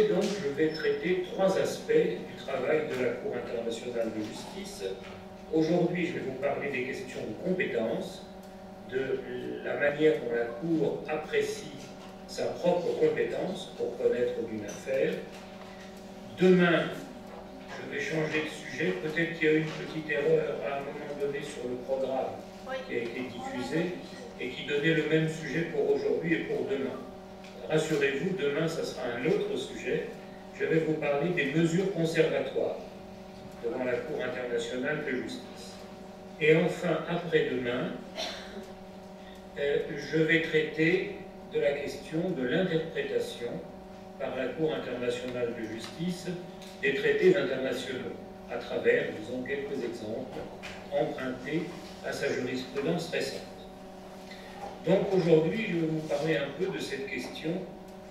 Donc, je vais traiter trois aspects du travail de la Cour internationale de justice. Aujourd'hui, je vais vous parler des questions de compétences, de la manière dont la Cour apprécie sa propre compétence pour connaître d'une affaire. Demain, je vais changer de sujet. Peut-être qu'il y a eu une petite erreur à un moment donné sur le programme qui a été diffusé et qui donnait le même sujet pour aujourd'hui et pour demain. Rassurez-vous, demain, ça sera un autre sujet. Je vais vous parler des mesures conservatoires devant la Cour internationale de justice. Et enfin, après-demain, je vais traiter de la question de l'interprétation par la Cour internationale de justice des traités internationaux, à travers, disons, quelques exemples empruntés à sa jurisprudence récente. Donc aujourd'hui, je vais vous parler un peu de cette question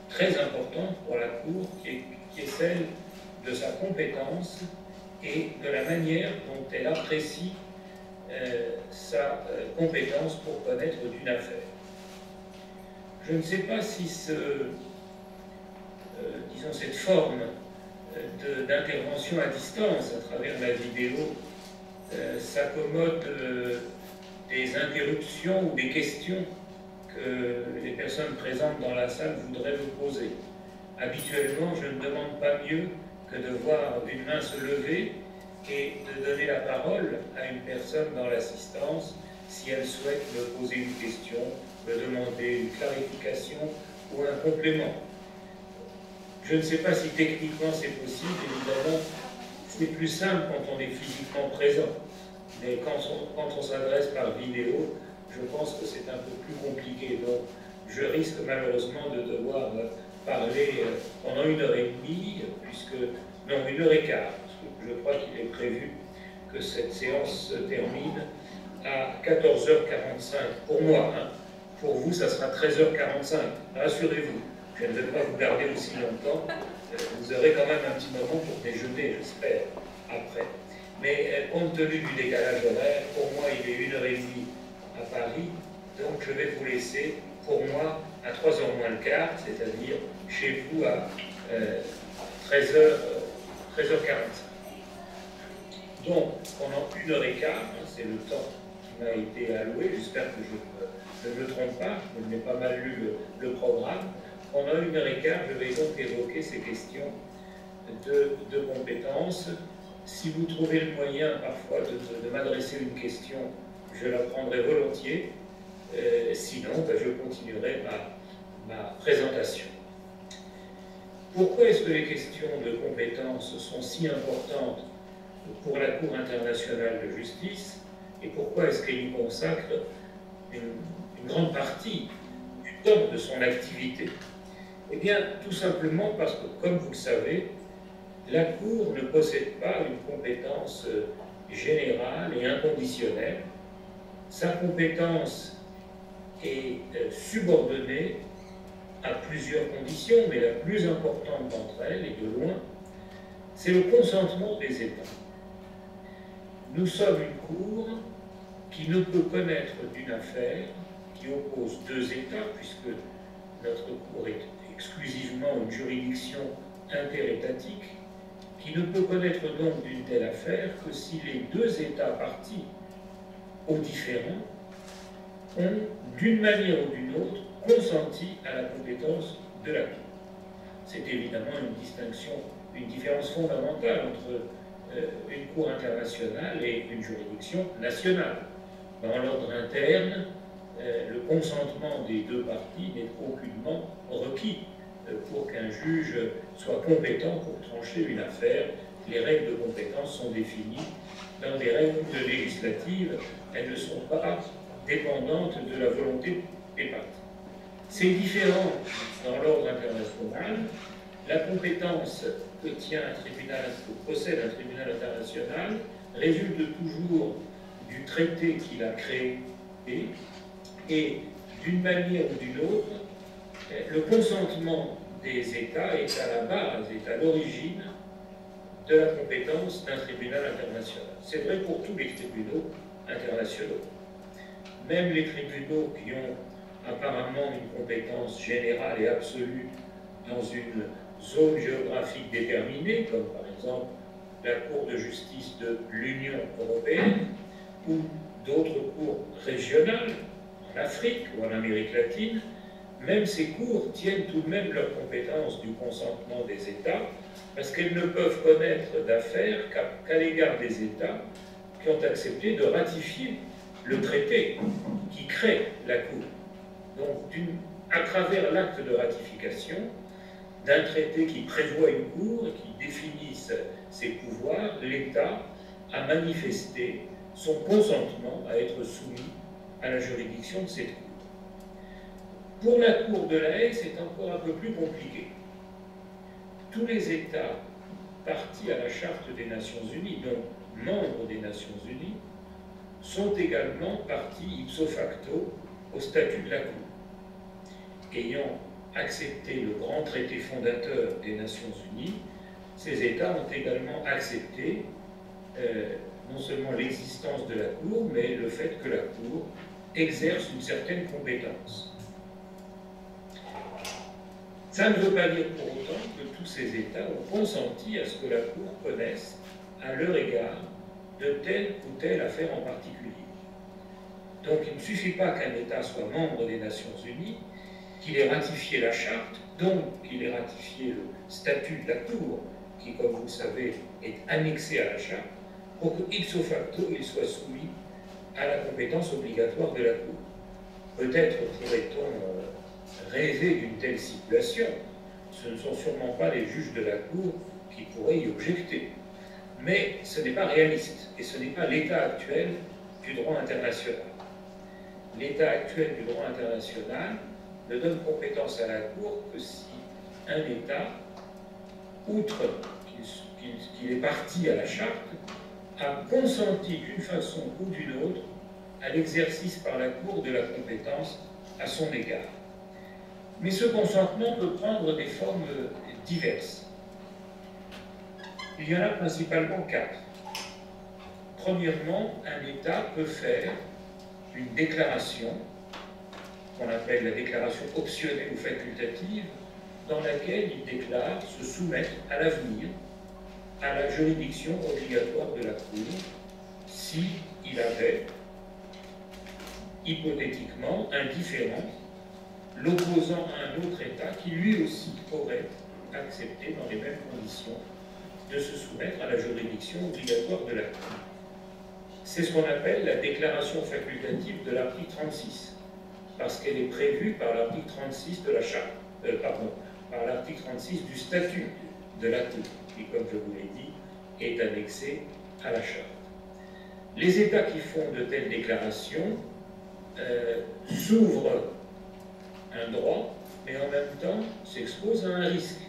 très importante pour la Cour, qui est celle de sa compétence et de la manière dont elle apprécie sa compétence pour connaître d'une affaire. Je ne sais pas si disons, cette forme d'intervention à distance à travers la vidéo s'accommode des interruptions ou des questions que les personnes présentes dans la salle voudraient me poser. Habituellement, je ne demande pas mieux que de voir une main se lever et de donner la parole à une personne dans l'assistance si elle souhaite me poser une question, me demander une clarification ou un complément. Je ne sais pas si techniquement c'est possible, évidemment, c'est plus simple quand on est physiquement présent. Mais quand on s'adresse par vidéo, je pense que c'est un peu plus compliqué. Donc, je risque malheureusement de devoir parler pendant 1h30, non, 1h15, parce que je crois qu'il est prévu que cette séance se termine à 14h45. Pour moi, hein. Pour vous, ça sera 13h45. Rassurez-vous, je ne vais pas vous garder aussi longtemps. Vous aurez quand même un petit moment pour déjeuner, j'espère, après. Mais compte tenu du décalage horaire, pour moi, il est 1h30 à Paris, donc je vais vous laisser, pour moi, à 3h moins le quart, c'est-à-dire chez vous à 13h45. Donc, pendant 1h15, c'est le temps qui m'a été alloué, j'espère que je ne me trompe pas, je n'ai pas mal lu le programme. Pendant 1h15, je vais donc évoquer ces questions de compétences. Si vous trouvez le moyen parfois de m'adresser une question, je la prendrai volontiers. Sinon, je continuerai ma présentation. Pourquoi est-ce que les questions de compétences sont si importantes pour la Cour internationale de justice et pourquoi est-ce qu'elle y consacre une grande partie du temps de son activité? Eh bien, tout simplement parce que, comme vous le savez, la Cour ne possède pas une compétence générale et inconditionnelle. Sa compétence est subordonnée à plusieurs conditions, mais la plus importante d'entre elles, et de loin, c'est le consentement des États. Nous sommes une Cour qui ne peut connaître d'une affaire qui oppose deux États, puisque notre Cour est exclusivement une juridiction interétatique, qui ne peut connaître donc d'une telle affaire que si les deux États partis aux différends ont, d'une manière ou d'une autre, consenti à la compétence de la Cour. C'est évidemment une distinction, une différence fondamentale entre une Cour internationale et une juridiction nationale. Dans l'ordre interne, le consentement des deux parties n'est aucunement requis pour qu'un juge soit compétent pour trancher une affaire. Les règles de compétence sont définies dans des règles législatives. Elles ne sont pas dépendantes de la volonté des parties. C'est différent dans l'ordre international. La compétence que possède un tribunal international résulte toujours du traité qu'il a créé et d'une manière ou d'une autre, le consentement des États est à la base, est à l'origine de la compétence d'un tribunal international. C'est vrai pour tous les tribunaux internationaux. Même les tribunaux qui ont apparemment une compétence générale et absolue dans une zones géographiques déterminées, comme par exemple la Cour de justice de l'Union européenne, ou d'autres cours régionales, en Afrique ou en Amérique latine, même ces cours tiennent tout de même leur compétence du consentement des États, parce qu'elles ne peuvent connaître d'affaires qu'à l'égard des États qui ont accepté de ratifier le traité qui crée la Cour. Donc, à travers l'acte de ratification d'un traité qui prévoit une Cour et qui définit ses pouvoirs, l'État a manifesté son consentement à être soumis à la juridiction de cette Cour. Pour la Cour de La Haye, c'est encore un peu plus compliqué. Tous les États partis à la Charte des Nations Unies, donc membres des Nations Unies, sont également partis ipso facto au statut de la Cour. Ayant accepté le grand traité fondateur des Nations Unies, ces États ont également accepté non seulement l'existence de la Cour, mais le fait que la Cour exerce une certaine compétence. Ça ne veut pas dire pour autant que tous ces États ont consenti à ce que la Cour connaisse à leur égard de telle ou telle affaire en particulier. Donc il ne suffit pas qu'un État soit membre des Nations Unies, qu'il ait ratifié la Charte, donc qu'il ait ratifié le statut de la Cour, qui, comme vous le savez, est annexé à la Charte, pour que, ipso facto, il soit soumis à la compétence obligatoire de la Cour. Peut-être pourrait-on rêver d'une telle situation. Ce ne sont sûrement pas les juges de la Cour qui pourraient y objecter. Mais ce n'est pas réaliste, et ce n'est pas l'état actuel du droit international. L'état actuel du droit international ne donne compétence à la Cour que si un État, outre qu'il est parti à la Charte, a consenti d'une façon ou d'une autre à l'exercice par la Cour de la compétence à son égard. Mais ce consentement peut prendre des formes diverses. Il y en a principalement 4. Premièrement, un État peut faire une déclaration, qu'on appelle la déclaration optionnelle ou facultative, dans laquelle il déclare se soumettre à l'avenir à la juridiction obligatoire de la Cour s'il avait, hypothétiquement, un différend l'opposant à un autre État qui lui aussi aurait accepté dans les mêmes conditions de se soumettre à la juridiction obligatoire de la Cour. C'est ce qu'on appelle la déclaration facultative de l'article 36, parce qu'elle est prévue par l'article 36 de la Charte, par l'article 36 du statut de la Cour, qui, comme je vous l'ai dit, est annexé à la Charte. Les États qui font de telles déclarations s'ouvrent un droit, mais en même temps s'exposent à un risque.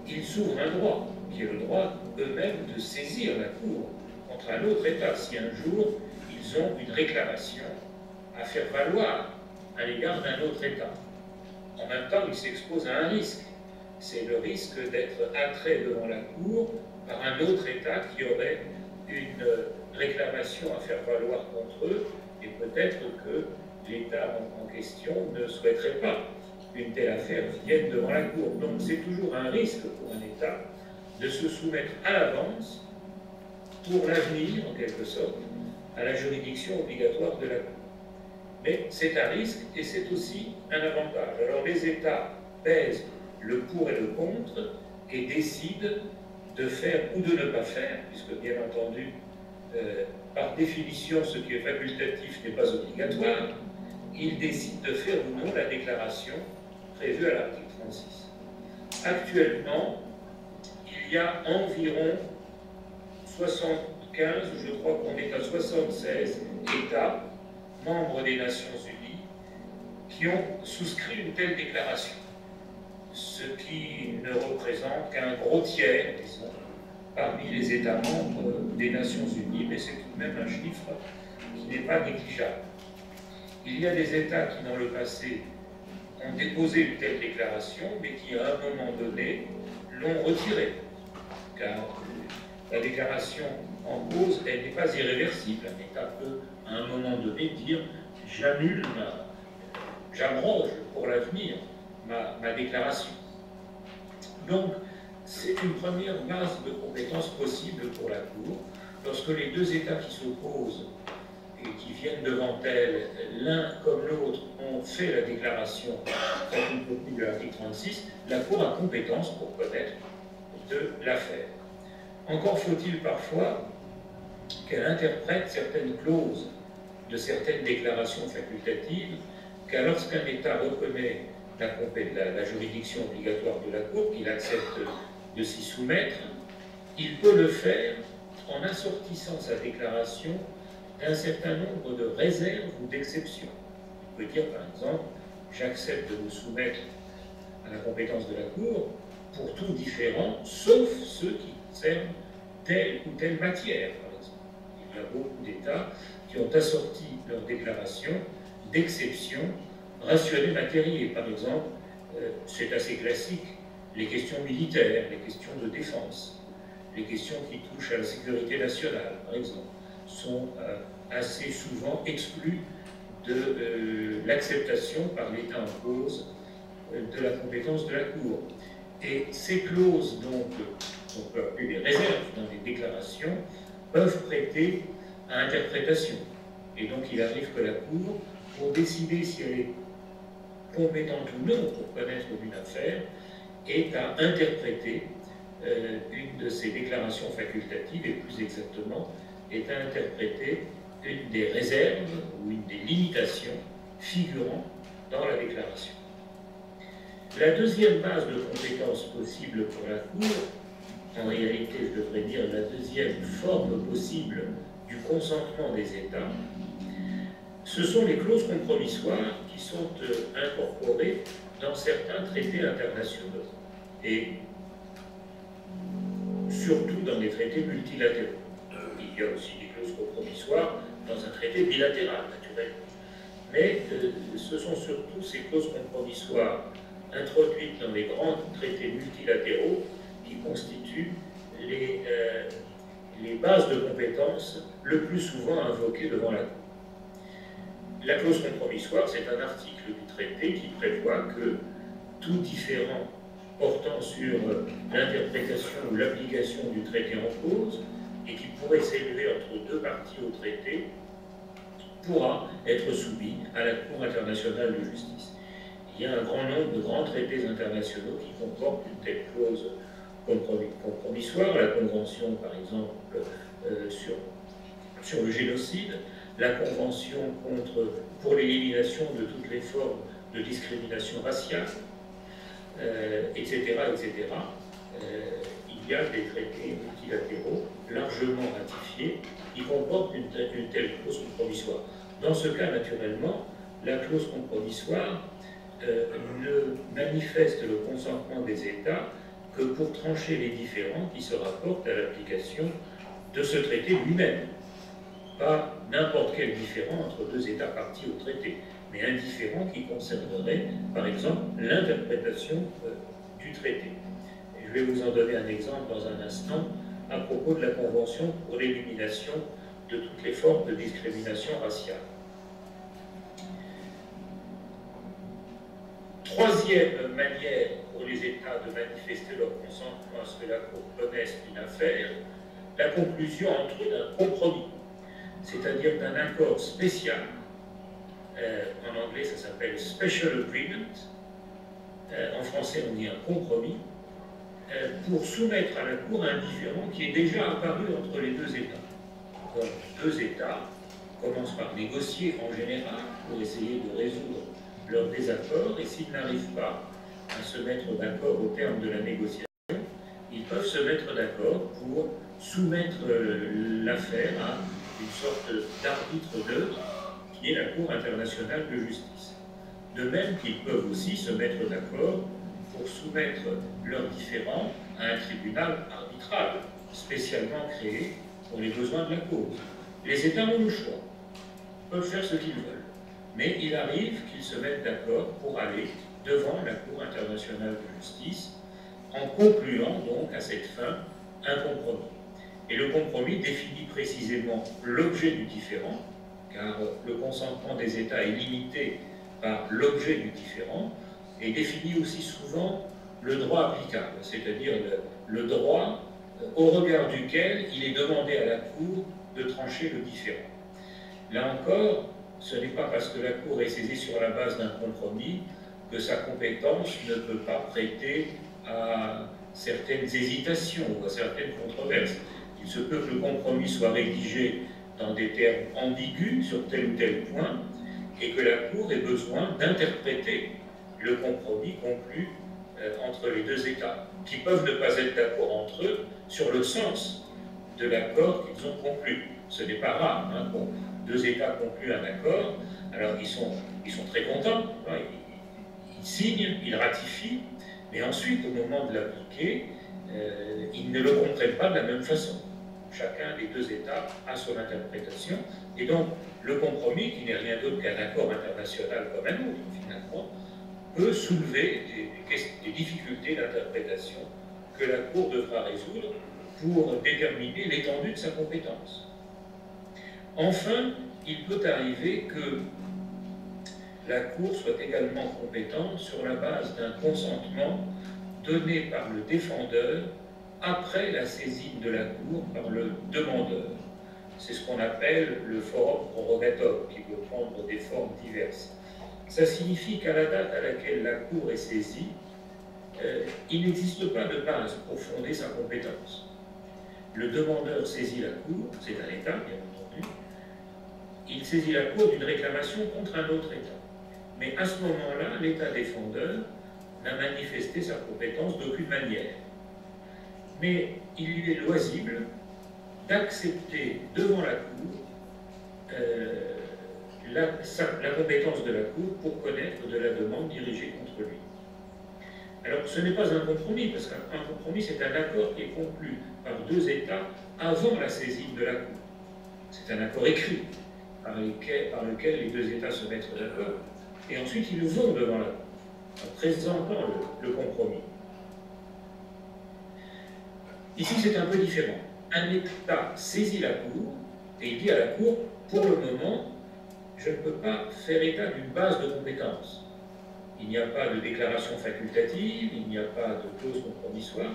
Ils s'ouvrent un droit, qui est le droit eux-mêmes de saisir la Cour contre un autre État, si un jour ils ont une réclamation à faire valoir à l'égard d'un autre État. En même temps, ils s'exposent à un risque. C'est le risque d'être attrait devant la Cour par un autre État qui aurait une réclamation à faire valoir contre eux, et peut-être que l'État en question ne souhaiterait pas qu'une telle affaire vienne devant la Cour. Donc c'est toujours un risque pour un État de se soumettre à l'avance, pour l'avenir en quelque sorte, à la juridiction obligatoire de la Cour. Mais c'est un risque et c'est aussi un avantage. Alors les États pèsent le pour et le contre et décident de faire ou de ne pas faire, puisque bien entendu, par définition, ce qui est facultatif n'est pas obligatoire. Ils décident de faire ou non la déclaration prévue à l'article 36. Actuellement, il y a environ 75, je crois qu'on est à 76 États membres des Nations Unies qui ont souscrit une telle déclaration, ce qui ne représente qu'un gros tiers, disons, parmi les États membres des Nations Unies, mais c'est tout de même un chiffre qui n'est pas négligeable. Il y a des États qui, dans le passé, ont déposé une telle déclaration, mais qui, à un moment donné, l'ont retirée, car la déclaration en cause, elle n'est pas irréversible. Un État peut, à un moment donné, dire « j'annule, j'abroge pour l'avenir ma déclaration ». Donc, c'est une première base de compétences possible pour la Cour. Lorsque les deux États qui s'opposent et qui viennent devant elle, l'un comme l'autre, ont fait la déclaration facultative de l'article 36, la Cour a compétence pour connaître de l'affaire. Encore faut-il parfois qu'elle interprète certaines clauses de certaines déclarations facultatives, car lorsqu'un État reconnaît la juridiction obligatoire de la Cour, qu'il accepte de s'y soumettre, il peut le faire en assortissant sa déclaration d'un certain nombre de réserves ou d'exceptions. Il peut dire par exemple, j'accepte de me soumettre à la compétence de la Cour pour tout différent, sauf ceux qui concernent telle ou telle matière, par exemple. Il y a beaucoup d'États qui ont assorti leur déclaration d'exceptions rationnées matérielles. Par exemple, c'est assez classique, les questions militaires, les questions de défense, les questions qui touchent à la sécurité nationale, par exemple, sont assez souvent exclues de l'acceptation par l'État en cause de la compétence de la Cour. Et ces clauses, donc, on peut appeler des réserves dans les déclarations, peuvent prêter à interprétation. Et donc il arrive que la Cour, pour décider si elle est compétente ou non pour connaître d'une affaire, ait à interpréter une de ces déclarations facultatives, et plus exactement, est à interpréter une des réserves ou une des limitations figurant dans la déclaration. La deuxième base de compétences possible pour la Cour, en réalité je devrais dire la deuxième forme possible du consentement des États, ce sont les clauses compromissoires qui sont incorporées dans certains traités internationaux et surtout dans les traités multilatéraux. Il y a aussi des clauses compromissoires dans un traité bilatéral, naturellement. Mais ce sont surtout ces clauses compromissoires introduites dans les grands traités multilatéraux qui constituent les bases de compétences le plus souvent invoquées devant la Cour. La clause compromissoire, c'est un article du traité qui prévoit que tout différend portant sur l'interprétation ou l'application du traité en cause et qui pourrait s'élever entre deux parties au traité pourra être soumis à la Cour internationale de justice. Il y a un grand nombre de grands traités internationaux qui comportent une telle clause compromissoire, la Convention, par exemple, sur le génocide, la Convention pour l'élimination de toutes les formes de discrimination raciale, etc., etc. Il y a des traités multilatéraux largement ratifiés qui comportent une telle clause compromissoire. Dans ce cas, naturellement, la clause compromissoire ne manifeste le consentement des États que pour trancher les différends qui se rapportent à l'application de ce traité lui-même. Pas n'importe quel différend entre deux États partis au traité, mais un différend qui concernerait, par exemple, l'interprétation du traité. Et je vais vous en donner un exemple dans un instant à propos de la Convention pour l'élimination de toutes les formes de discrimination raciale. Troisième manière pour les États de manifester leur consentement à ce que la Cour connaisse d'une affaire, la conclusion entre eux d'un compromis, c'est-à-dire d'un accord spécial. En anglais, ça s'appelle Special Agreement. En français, on dit un compromis, pour soumettre à la Cour un différend qui est déjà apparu entre les deux États. Donc, deux États commencent par négocier en général pour essayer de résoudre leur désaccord, et s'ils n'arrivent pas à se mettre d'accord au terme de la négociation, ils peuvent se mettre d'accord pour soumettre l'affaire à une sorte d'arbitre neutre qui est la Cour internationale de justice. De même qu'ils peuvent aussi se mettre d'accord pour soumettre leurs différends à un tribunal arbitral spécialement créé pour les besoins de la cause. Les États ont le choix, peuvent faire ce qu'ils veulent. Mais il arrive qu'ils se mettent d'accord pour aller devant la Cour internationale de justice en concluant donc à cette fin un compromis. Et le compromis définit précisément l'objet du différend, car le consentement des États est limité par l'objet du différend, et définit aussi souvent le droit applicable, c'est-à-dire le droit au regard duquel il est demandé à la Cour de trancher le différend. Là encore, ce n'est pas parce que la Cour est saisie sur la base d'un compromis que sa compétence ne peut pas prêter à certaines hésitations ou à certaines controverses. Il se peut que le compromis soit rédigé dans des termes ambigus sur tel ou tel point et que la Cour ait besoin d'interpréter le compromis conclu entre les deux États, qui peuvent ne pas être d'accord entre eux sur le sens de l'accord qu'ils ont conclu. Ce n'est pas rare, hein, quand deux États concluent un accord, alors ils sont très contents, hein, ils signent, ils ratifient, mais ensuite, au moment de l'appliquer, ils ne le comprennent pas de la même façon. Chacun des deux États a son interprétation, et donc le compromis, qui n'est rien d'autre qu'un accord international comme un autre, finalement, peut soulever des difficultés d'interprétation que la Cour devra résoudre pour déterminer l'étendue de sa compétence. Enfin, il peut arriver que la Cour soit également compétente sur la base d'un consentement donné par le défendeur après la saisine de la Cour par le demandeur. C'est ce qu'on appelle le forum prorogator, qui peut prendre des formes diverses. Ça signifie qu'à la date à laquelle la Cour est saisie, il n'existe pas de base pour fonder sa compétence. Le demandeur saisit la Cour, c'est un État, bien entendu, il saisit la Cour d'une réclamation contre un autre État. Mais à ce moment-là, l'État défendeur n'a manifesté sa compétence d'aucune manière. Mais il lui est loisible d'accepter devant la Cour la compétence de la Cour pour connaître de la demande dirigée contre lui. Alors, ce n'est pas un compromis, parce qu'un compromis, c'est un accord qui est conclu par deux États avant la saisine de la Cour. C'est un accord écrit par lequel les deux États se mettent d'accord, et ensuite ils vont devant la Cour, en présentant le compromis. Ici, c'est un peu différent. Un État saisit la Cour, et il dit à la Cour, pour le moment, je ne peux pas faire état d'une base de compétences. Il n'y a pas de déclaration facultative, il n'y a pas de clause compromissoire,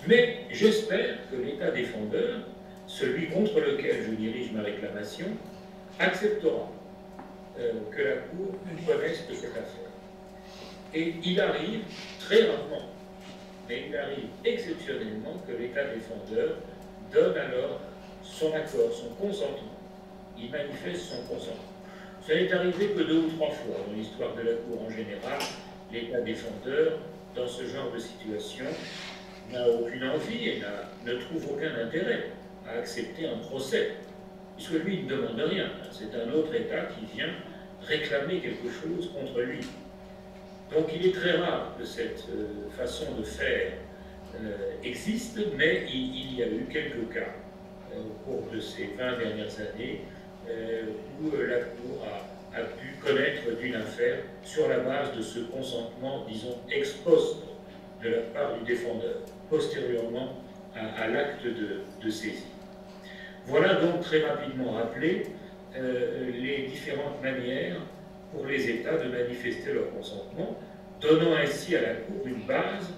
mais j'espère que l'État défendeur, celui contre lequel je dirige ma réclamation, acceptera que la Cour connaisse de cette affaire. Et il arrive, très rarement, mais il arrive exceptionnellement que l'État défendeur donne alors son accord, son consentement. Il manifeste son consentement. Ça n'est arrivé que 2 ou 3 fois dans l'histoire de la Cour en général. L'État défendeur, dans ce genre de situation, n'a aucune envie et ne trouve aucun intérêt à accepter un procès, puisque lui, il ne demande rien. C'est un autre État qui vient réclamer quelque chose contre lui. Donc il est très rare que cette façon de faire existe, mais il y a eu quelques cas au cours de ces 20 dernières années où la Cour a pu connaître d'une affaire sur la base de ce consentement, disons, ex post de la part du défendeur, postérieurement à l'acte de saisie. Voilà donc très rapidement rappelé les différentes manières pour les États de manifester leur consentement, donnant ainsi à la Cour une base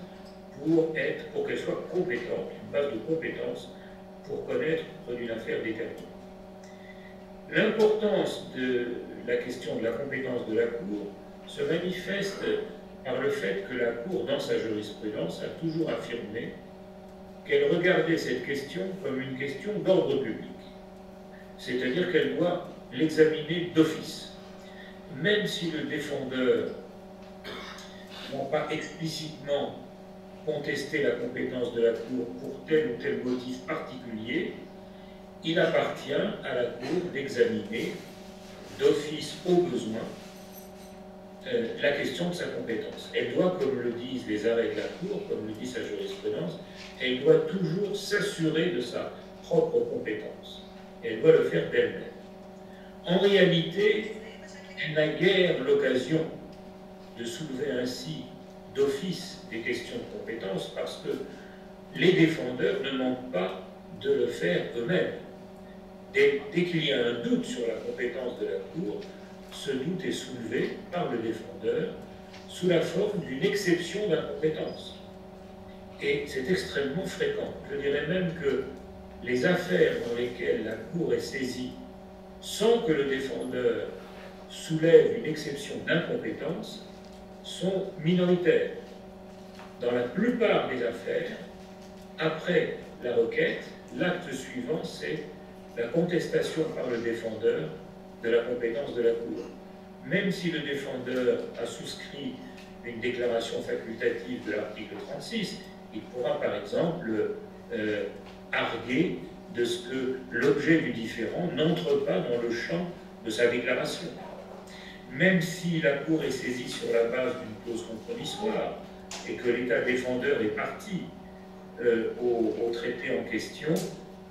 pour qu'elle soit compétente, une base de compétence pour connaître d'une affaire déterminée. L'importance de la question de la compétence de la Cour se manifeste par le fait que la Cour, dans sa jurisprudence, a toujours affirmé qu'elle regardait cette question comme une question d'ordre public. C'est-à-dire qu'elle doit l'examiner d'office. Même si le défendeur n'a pas explicitement contesté la compétence de la Cour pour tel ou tel motif particulier, il appartient à la Cour d'examiner d'office au besoin la question de sa compétence. Elle doit, comme le disent les arrêts de la Cour, comme le dit sa jurisprudence, elle doit toujours s'assurer de sa propre compétence. Elle doit le faire d'elle-même. En réalité, elle n'a guère l'occasion de soulever ainsi d'office des questions de compétence parce que les défendeurs ne manquent pas de le faire eux-mêmes. Dès qu'il y a un doute sur la compétence de la Cour, ce doute est soulevé par le défendeur sous la forme d'une exception d'incompétence. Et c'est extrêmement fréquent. Je dirais même que les affaires dans lesquelles la Cour est saisie sans que le défendeur soulève une exception d'incompétence sont minoritaires. Dans la plupart des affaires, après la requête, l'acte suivant, c'est la contestation par le défendeur de la compétence de la Cour. Même si le défendeur a souscrit une déclaration facultative de l'article 36, il pourra par exemple arguer de ce que l'objet du différend n'entre pas dans le champ de sa déclaration. Même si la Cour est saisie sur la base d'une clause compromissoire et que l'État défendeur est parti au traité en question,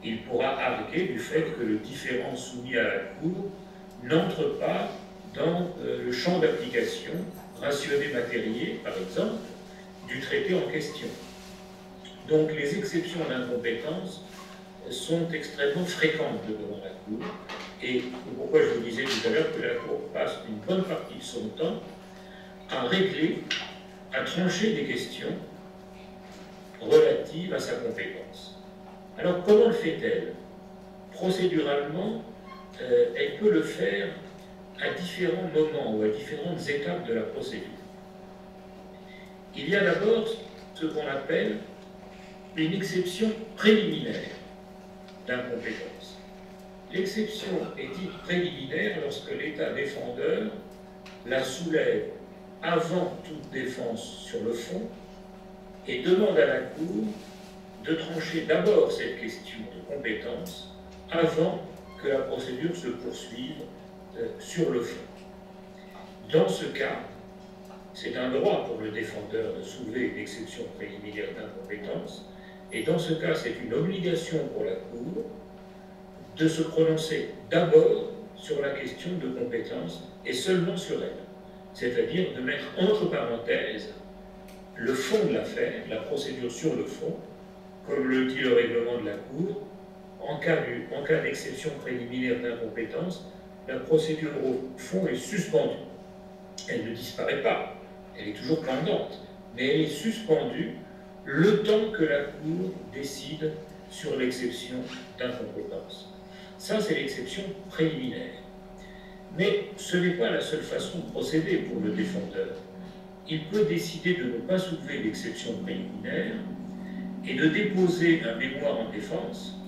il pourra arguer du fait que le différend soumis à la Cour n'entre pas dans le champ d'application rationné matériel, par exemple, du traité en question. Donc les exceptions d'incompétence sont extrêmement fréquentes devant la Cour, et pourquoi je vous disais tout à l'heure que la Cour passe une bonne partie de son temps à régler, à trancher des questions relatives à sa compétence. Alors comment le fait-elle? Procéduralement, elle peut le faire à différents moments ou à différentes étapes de la procédure. Il y a d'abord ce qu'on appelle une exception préliminaire d'incompétence. L'exception est dite préliminaire lorsque l'État défendeur la soulève avant toute défense sur le fond et demande à la Cour de trancher d'abord cette question de compétence avant que la procédure se poursuive sur le fond. Dans ce cas, c'est un droit pour le défendeur de soulever une exception préliminaire d'incompétence, et dans ce cas, c'est une obligation pour la Cour de se prononcer d'abord sur la question de compétence et seulement sur elle, c'est-à-dire de mettre entre parenthèses le fond de l'affaire, la procédure sur le fond, comme le dit le règlement de la Cour. En cas d'exception préliminaire d'incompétence, la procédure au fond est suspendue. Elle ne disparaît pas, elle est toujours pendante, mais elle est suspendue le temps que la Cour décide sur l'exception d'incompétence. Ça, c'est l'exception préliminaire. Mais ce n'est pas la seule façon de procéder pour le défendeur. Il peut décider de ne pas soulever l'exception préliminaire et de déposer un mémoire en défense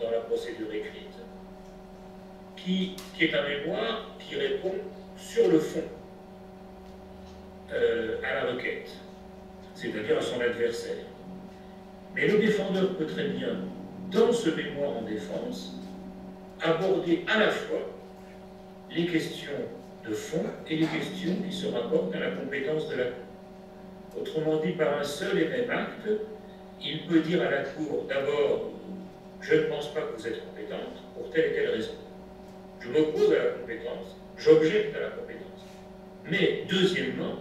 dans la procédure écrite, qui est un mémoire qui répond sur le fond à la requête, c'est-à-dire à son adversaire. Mais le défendeur peut très bien, dans ce mémoire en défense, aborder à la fois les questions de fond et les questions qui se rapportent à la compétence de la Cour. Autrement dit, par un seul et même acte, il peut dire à la Cour, d'abord, je ne pense pas que vous êtes compétente pour telle et telle raison. Je m'oppose à la compétence, j'objecte à la compétence. Mais, deuxièmement,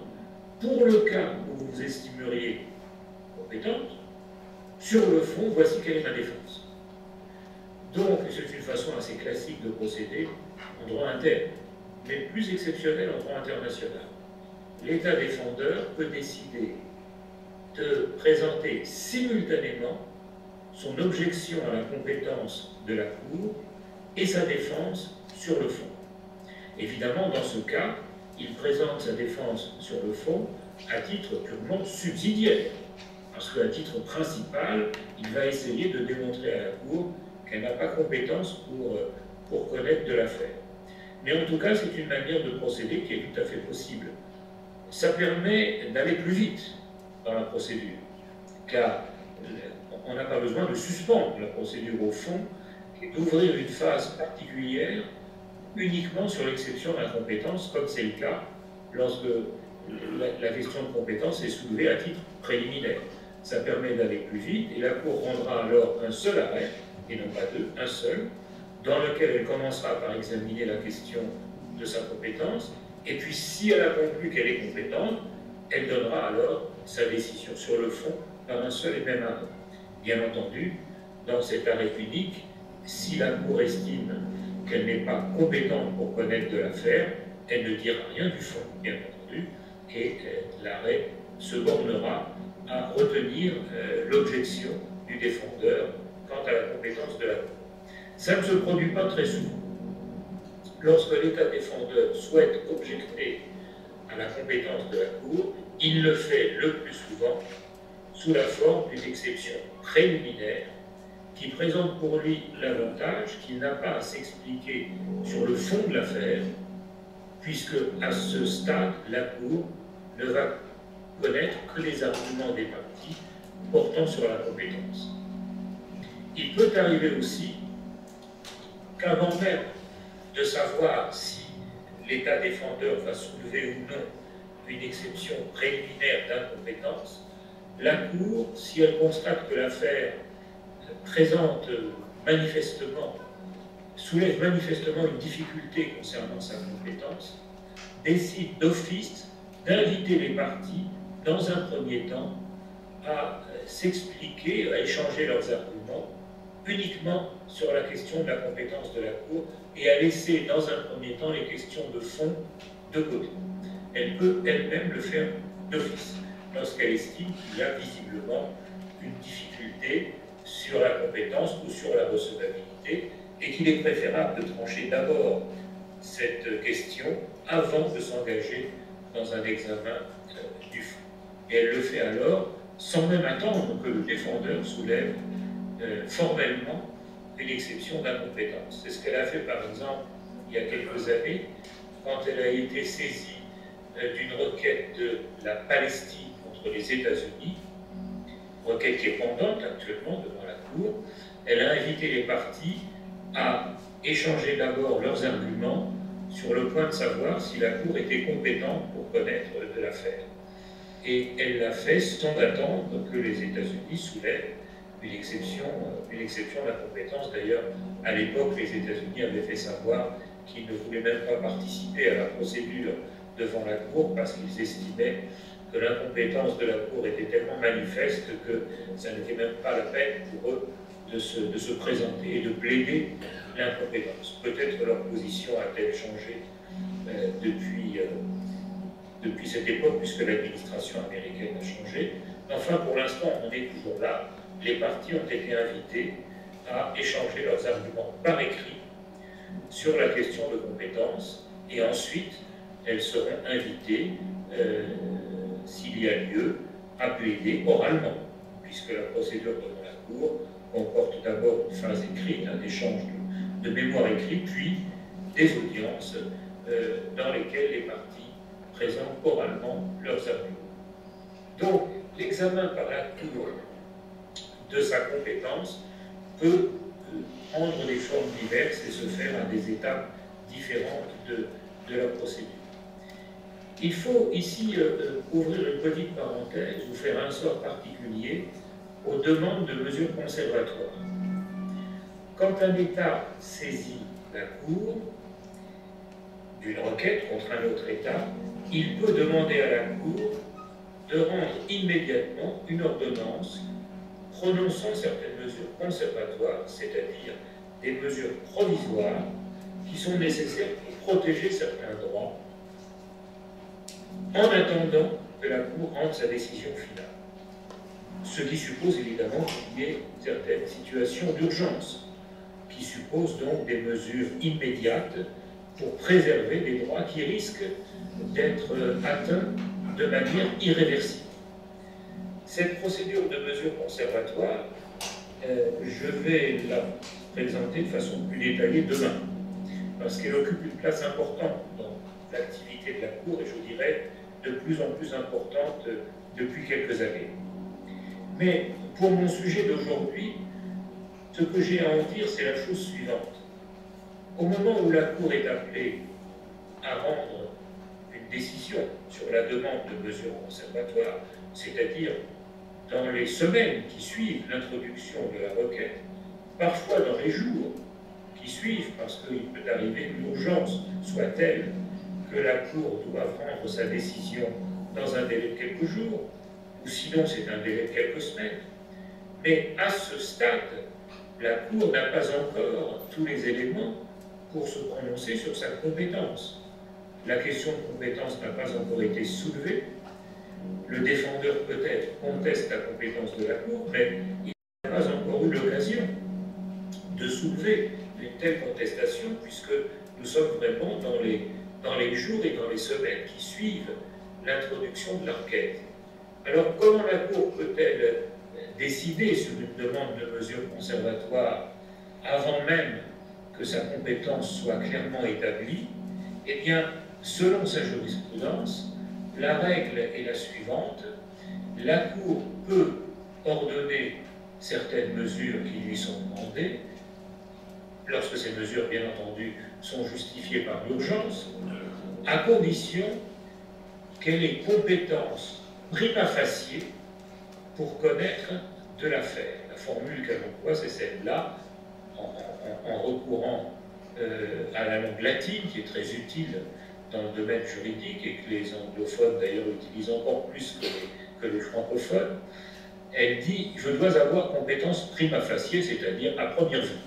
pour le cas où vous vous estimeriez compétente, sur le fond, voici quelle est ma défense. Donc, c'est une façon assez classique de procéder en droit interne, mais plus exceptionnelle en droit international. L'État défendeur peut décider de présenter simultanément son objection à la compétence de la Cour et sa défense sur le fond. Évidemment, dans ce cas, il présente sa défense sur le fond à titre purement subsidiaire, parce qu'à titre principal, il va essayer de démontrer à la Cour qu'elle n'a pas compétence pour connaître de l'affaire. Mais en tout cas, c'est une manière de procéder qui est tout à fait possible. Ça permet d'aller plus vite dans la procédure, car on n'a pas besoin de suspendre la procédure au fond et d'ouvrir une phase particulière uniquement sur l'exception d'incompétence, comme c'est le cas lorsque la question de compétence est soulevée à titre préliminaire. Ça permet d'aller plus vite et la Cour rendra alors un seul arrêt, et non pas deux, un seul, dans lequel elle commencera par examiner la question de sa compétence, et puis si elle a conclu qu'elle est compétente, elle donnera alors sa décision sur le fond par un seul et même arrêt. Bien entendu, dans cet arrêt unique, si la Cour estime qu'elle n'est pas compétente pour connaître de l'affaire, elle ne dira rien du fond, bien entendu, et l'arrêt se bornera à retenir l'objection du défendeur quant à la compétence de la Cour. Ça ne se produit pas très souvent. Lorsque l'État défendeur souhaite objecter à la compétence de la Cour, il le fait le plus souvent sous la forme d'une exception préliminaire qui présente pour lui l'avantage qu'il n'a pas à s'expliquer sur le fond de l'affaire, puisque à ce stade, la Cour ne va connaître que les arguments des parties portant sur la compétence. Il peut arriver aussi qu'avant même de savoir si l'État défendeur va soulever ou non une exception préliminaire d'incompétence, la Cour, si elle constate que l'affaire présente manifestement, soulève manifestement une difficulté concernant sa compétence, décide d'office d'inviter les parties, dans un premier temps, à s'expliquer, à échanger leurs arguments, uniquement sur la question de la compétence de la Cour, et à laisser, dans un premier temps, les questions de fond de côté. Elle peut elle-même le faire d'office, lorsqu'elle estime qu'il y a visiblement une difficulté sur la compétence ou sur la recevabilité, et qu'il est préférable de trancher d'abord cette question avant de s'engager dans un examen du fond. Et elle le fait alors sans même attendre que le défendeur soulève formellement une exception d'incompétence. C'est ce qu'elle a fait par exemple il y a quelques années quand elle a été saisie d'une requête de la Palestine contre les États-Unis, requête qui est pendante actuellement devant la Cour. Elle a invité les parties à échanger d'abord leurs arguments sur le point de savoir si la Cour était compétente pour connaître de l'affaire. Et elle l'a fait sans attendre que les États-Unis soulèvent une exception d'incompétence. D'ailleurs, à l'époque, les États-Unis avaient fait savoir qu'ils ne voulaient même pas participer à la procédure devant la Cour parce qu'ils estimaient que l'incompétence de la Cour était tellement manifeste que ça n'était même pas la peine pour eux de se présenter et de plaider l'incompétence. Peut-être leur position a-t-elle changé depuis cette époque, puisque l'administration américaine a changé. Enfin, pour l'instant, on est toujours là. Les parties ont été invitées à échanger leurs arguments par écrit sur la question de compétence, et ensuite, elles seront invitées, s'il y a lieu, à plaider oralement, puisque la procédure devant la Cour comporte d'abord une phase écrite, un échange de mémoire écrite, puis des audiences dans lesquelles les parties présentent oralement leurs arguments. Donc, l'examen par la Cour de sa compétence peut prendre des formes diverses et se faire à des étapes différentes de la procédure. Il faut ici ouvrir une petite parenthèse ou faire un sort particulier aux demandes de mesures conservatoires. Quand un État saisit la Cour d'une requête contre un autre État, il peut demander à la Cour de rendre immédiatement une ordonnance prononçant certaines mesures conservatoires, c'est-à-dire des mesures provisoires qui sont nécessaires pour protéger certains droits, en attendant que la Cour rende sa décision finale. Ce qui suppose évidemment qu'il y ait certaines situations d'urgence, qui supposent donc des mesures immédiates pour préserver des droits qui risquent d'être atteints de manière irréversible. Cette procédure de mesure conservatoire, je vais la présenter de façon plus détaillée demain, parce qu'elle occupe une place importante dans l'activité de la Cour, et je dirais de plus en plus importante depuis quelques années. Mais pour mon sujet d'aujourd'hui, ce que j'ai à en dire, c'est la chose suivante. Au moment où la Cour est appelée à rendre une décision sur la demande de mesures conservatoires, c'est-à-dire dans les semaines qui suivent l'introduction de la requête, parfois dans les jours qui suivent, parce qu'il peut arriver que l'urgence soit telle que la Cour doit rendre sa décision dans un délai de quelques jours, ou sinon c'est un délai de quelques semaines. Mais à ce stade, la Cour n'a pas encore tous les éléments pour se prononcer sur sa compétence. La question de compétence n'a pas encore été soulevée. Le défendeur peut-être conteste la compétence de la Cour, mais il n'a pas encore eu l'occasion de soulever une telle contestation, puisque nous sommes vraiment dans les jours et dans les semaines qui suivent l'introduction de l'enquête. Alors, comment la Cour peut-elle décider sur une demande de mesure conservatoire avant même que sa compétence soit clairement établie? Eh bien, selon sa jurisprudence, la règle est la suivante: la Cour peut ordonner certaines mesures qui lui sont demandées, lorsque ces mesures, bien entendu, sont justifiées par l'urgence, à condition qu'elle ait compétence prima facie pour connaître de l'affaire. La formule qu'elle emploie, c'est celle-là, en recourant à la langue latine, qui est très utile dans le domaine juridique et que les anglophones d'ailleurs utilisent encore plus que les francophones. Elle dit: je dois avoir compétence prima facie, c'est-à-dire à première vue.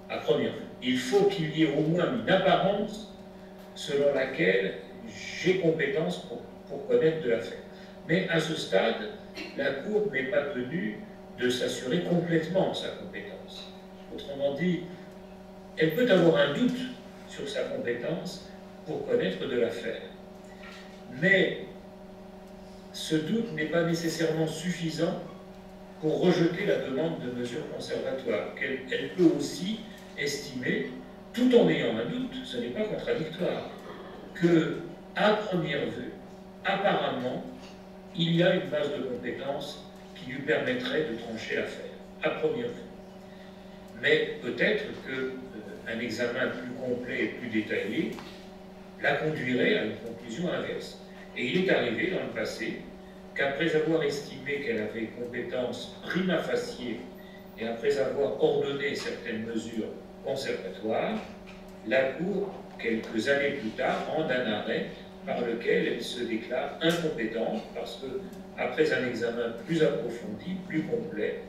À première vue. Il faut qu'il y ait au moins une apparence selon laquelle j'ai compétence pour connaître de l'affaire. Mais à ce stade, la Cour n'est pas tenue de s'assurer complètement de sa compétence. Autrement dit, elle peut avoir un doute sur sa compétence pour connaître de l'affaire. Mais ce doute n'est pas nécessairement suffisant pour rejeter la demande de mesure conservatoire. Elle peut aussi estimer, tout en ayant un doute, ce n'est pas contradictoire, que, à première vue, apparemment, il y a une base de compétences qui lui permettrait de trancher l'affaire, à première vue. Mais peut-être qu'un examen plus complet et plus détaillé la conduirait à une conclusion inverse. Et il est arrivé dans le passé qu'après avoir estimé qu'elle avait compétence prima facie et après avoir ordonné certaines mesures conservatoires, la Cour, quelques années plus tard, rend un arrêt par lequel elle se déclare incompétente parce que, après un examen plus approfondi, plus complet,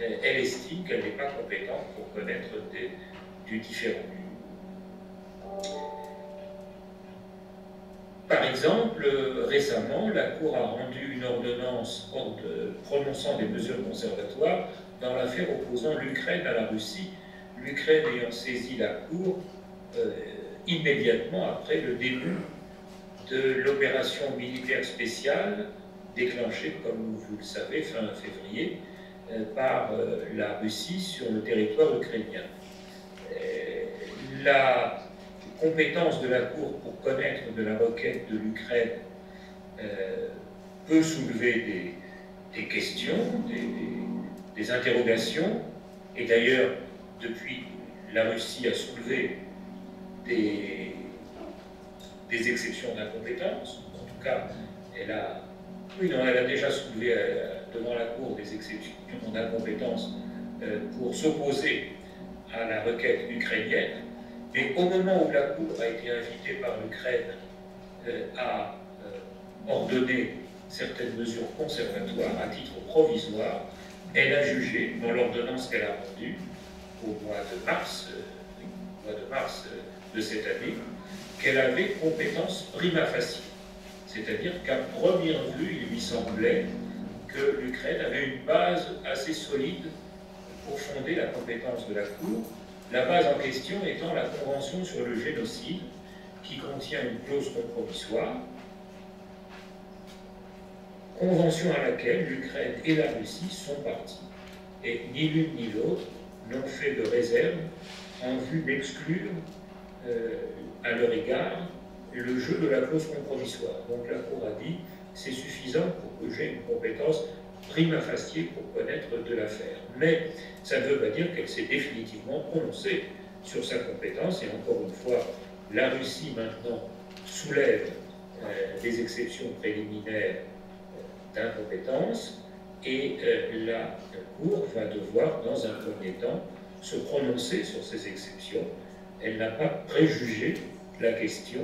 elle estime qu'elle n'est pas compétente pour connaître du différent. Par exemple, récemment, la Cour a rendu une ordonnance prononçant des mesures conservatoires dans l'affaire opposant l'Ukraine à la Russie, l'Ukraine ayant saisi la Cour immédiatement après le début de l'opération militaire spéciale déclenchée, comme vous le savez, fin février, par la Russie sur le territoire ukrainien. La compétence de la Cour pour connaître de la requête de l'Ukraine peut soulever des questions, des interrogations, et d'ailleurs, depuis, la Russie a soulevé des exceptions d'incompétence. En tout cas, elle a déjà soulevé devant la Cour des exceptions d'incompétence pour s'opposer à la requête ukrainienne. Mais au moment où la Cour a été invitée par l'Ukraine à ordonner certaines mesures conservatoires à titre provisoire, elle a jugé, dans l'ordonnance qu'elle a rendue au mois de mars de cette année, qu'elle avait compétence prima facie. C'est-à-dire qu'à première vue, il lui semblait que l'Ukraine avait une base assez solide pour fonder la compétence de la Cour, la base en question étant la Convention sur le génocide, qui contient une clause compromissoire, convention à laquelle l'Ukraine et la Russie sont parties. Et ni l'une ni l'autre n'ont fait de réserve en vue d'exclure à leur égard le jeu de la clause compromissoire. Donc la Cour a dit: c'est suffisant pour que j'ai une compétence prima facie pour connaître de l'affaire. Mais ça ne veut pas dire qu'elle s'est définitivement prononcée sur sa compétence, et encore une fois, la Russie maintenant soulève des exceptions préliminaires d'incompétence, et la Cour va devoir, dans un premier temps, se prononcer sur ces exceptions. Elle n'a pas préjugé la question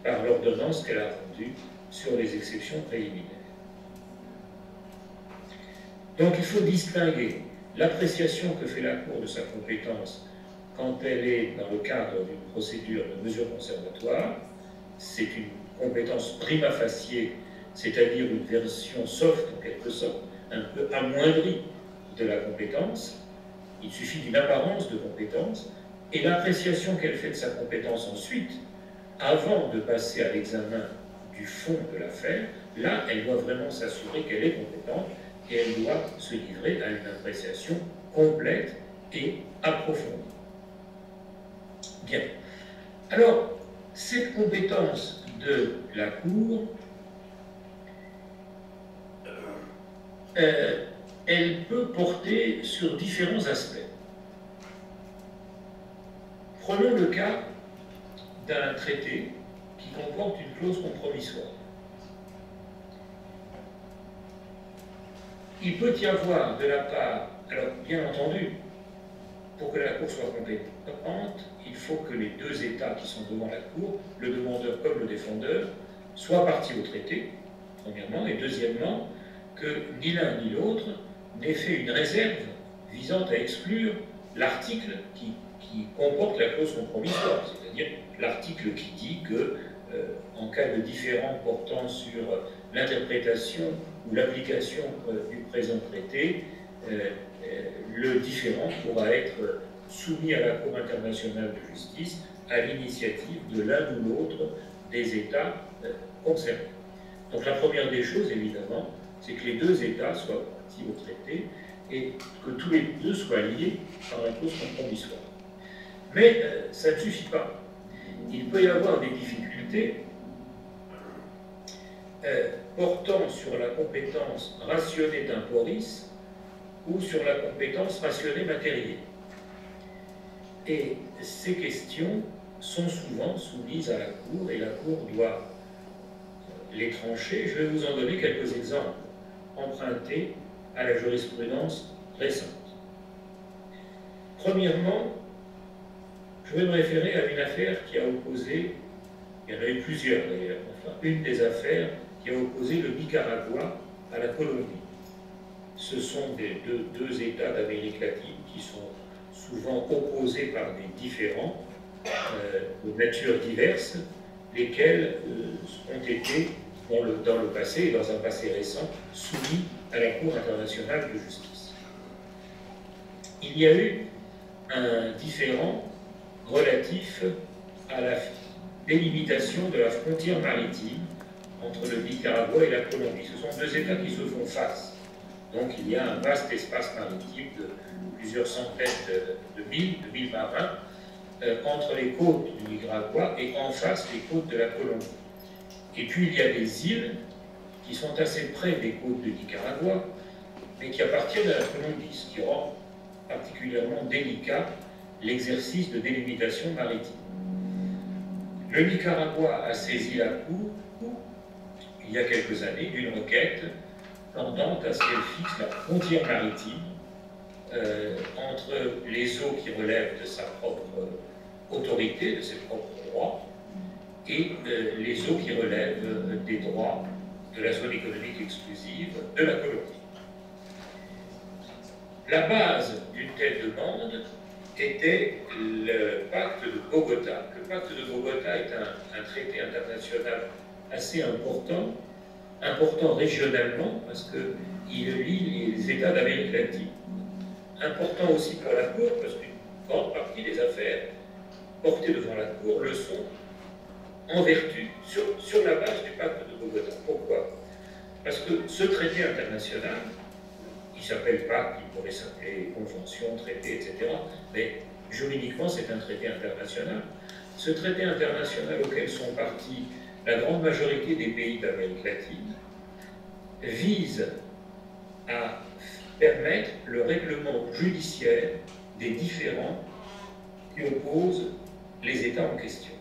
par l'ordonnance qu'elle a rendue sur les exceptions préliminaires. Donc il faut distinguer l'appréciation que fait la Cour de sa compétence quand elle est dans le cadre d'une procédure de mesure conservatoire. C'est une compétence prima facie c'est-à-dire une version soft en quelque sorte, un peu amoindrie de la compétence. Il suffit d'une apparence de compétence, et l'appréciation qu'elle fait de sa compétence ensuite, avant de passer à l'examen du fond de l'affaire, là, elle doit vraiment s'assurer qu'elle est compétente, et elle doit se livrer à une appréciation complète et approfondie. Bien. Alors, cette compétence de la Cour, elle peut porter sur différents aspects. Prenons le cas d'un traité qui comporte une clause compromissoire. Il peut y avoir de la part, alors bien entendu, pour que la Cour soit compétente, il faut que les deux États qui sont devant la Cour, le demandeur comme le défendeur, soient partis au traité, premièrement, et deuxièmement, que ni l'un ni l'autre n'ait fait une réserve visant à exclure l'article qui comporte la clause compromissoire, c'est-à-dire l'article qui dit que, en cas de différend portant sur l'interprétation ou l'application du présent traité, le différend pourra être soumis à la Cour internationale de justice à l'initiative de l'un ou l'autre des États concernés. Donc la première des choses, évidemment, c'est que les deux États soient partis au traité et que tous les deux soient liés par la clause compromissoire. Mais ça ne suffit pas. Il peut y avoir des difficultés portant sur la compétence rationnée temporis ou sur la compétence rationnée matérielle. Et ces questions sont souvent soumises à la Cour, et la Cour doit les trancher. Je vais vous en donner quelques exemples empruntés à la jurisprudence récente. Premièrement, je vais me référer à une affaire qui a opposé, il y en a eu plusieurs d'ailleurs, enfin une des affaires qui a opposé le Nicaragua à la Colombie. Ce sont deux États d'Amérique latine qui sont souvent opposés par des différends de nature diverse, lesquels ont été, dans le passé et dans un passé récent, soumis à la Cour internationale de justice. Il y a eu un différend relatif à la délimitation de la frontière maritime entre le Nicaragua et la Colombie. Ce sont deux États qui se font face. Donc il y a un vaste espace maritime de plusieurs centaines de milles marins entre les côtes du Nicaragua et en face les côtes de la Colombie. Et puis il y a des îles qui sont assez près des côtes du Nicaragua, mais qui appartiennent à la Colombie, ce qui rend particulièrement délicat l'exercice de délimitation maritime. Le Nicaragua a saisi la Cour, il y a quelques années, d'une requête tendant à ce qu'elle fixe la frontière maritime entre les eaux qui relèvent de sa propre autorité, de ses propres droits, et les eaux qui relèvent des droits de la zone économique exclusive de la Colombie. La base d'une telle demande était le pacte de Bogota. Le pacte de Bogota est un traité international assez important régionalement, parce qu'il lie les États d'Amérique latine. Important aussi pour la Cour, parce qu'une grande partie des affaires portées devant la Cour le sont en vertu, sur la base du pacte de Bogota. Pourquoi? Parce que ce traité international, il s'appelle pacte, il pourrait s'appeler convention, traité, etc. Mais juridiquement, c'est un traité international. Ce traité international auquel sont partis la grande majorité des pays d'Amérique latine vise à permettre le règlement judiciaire des différends qui opposent les États en question.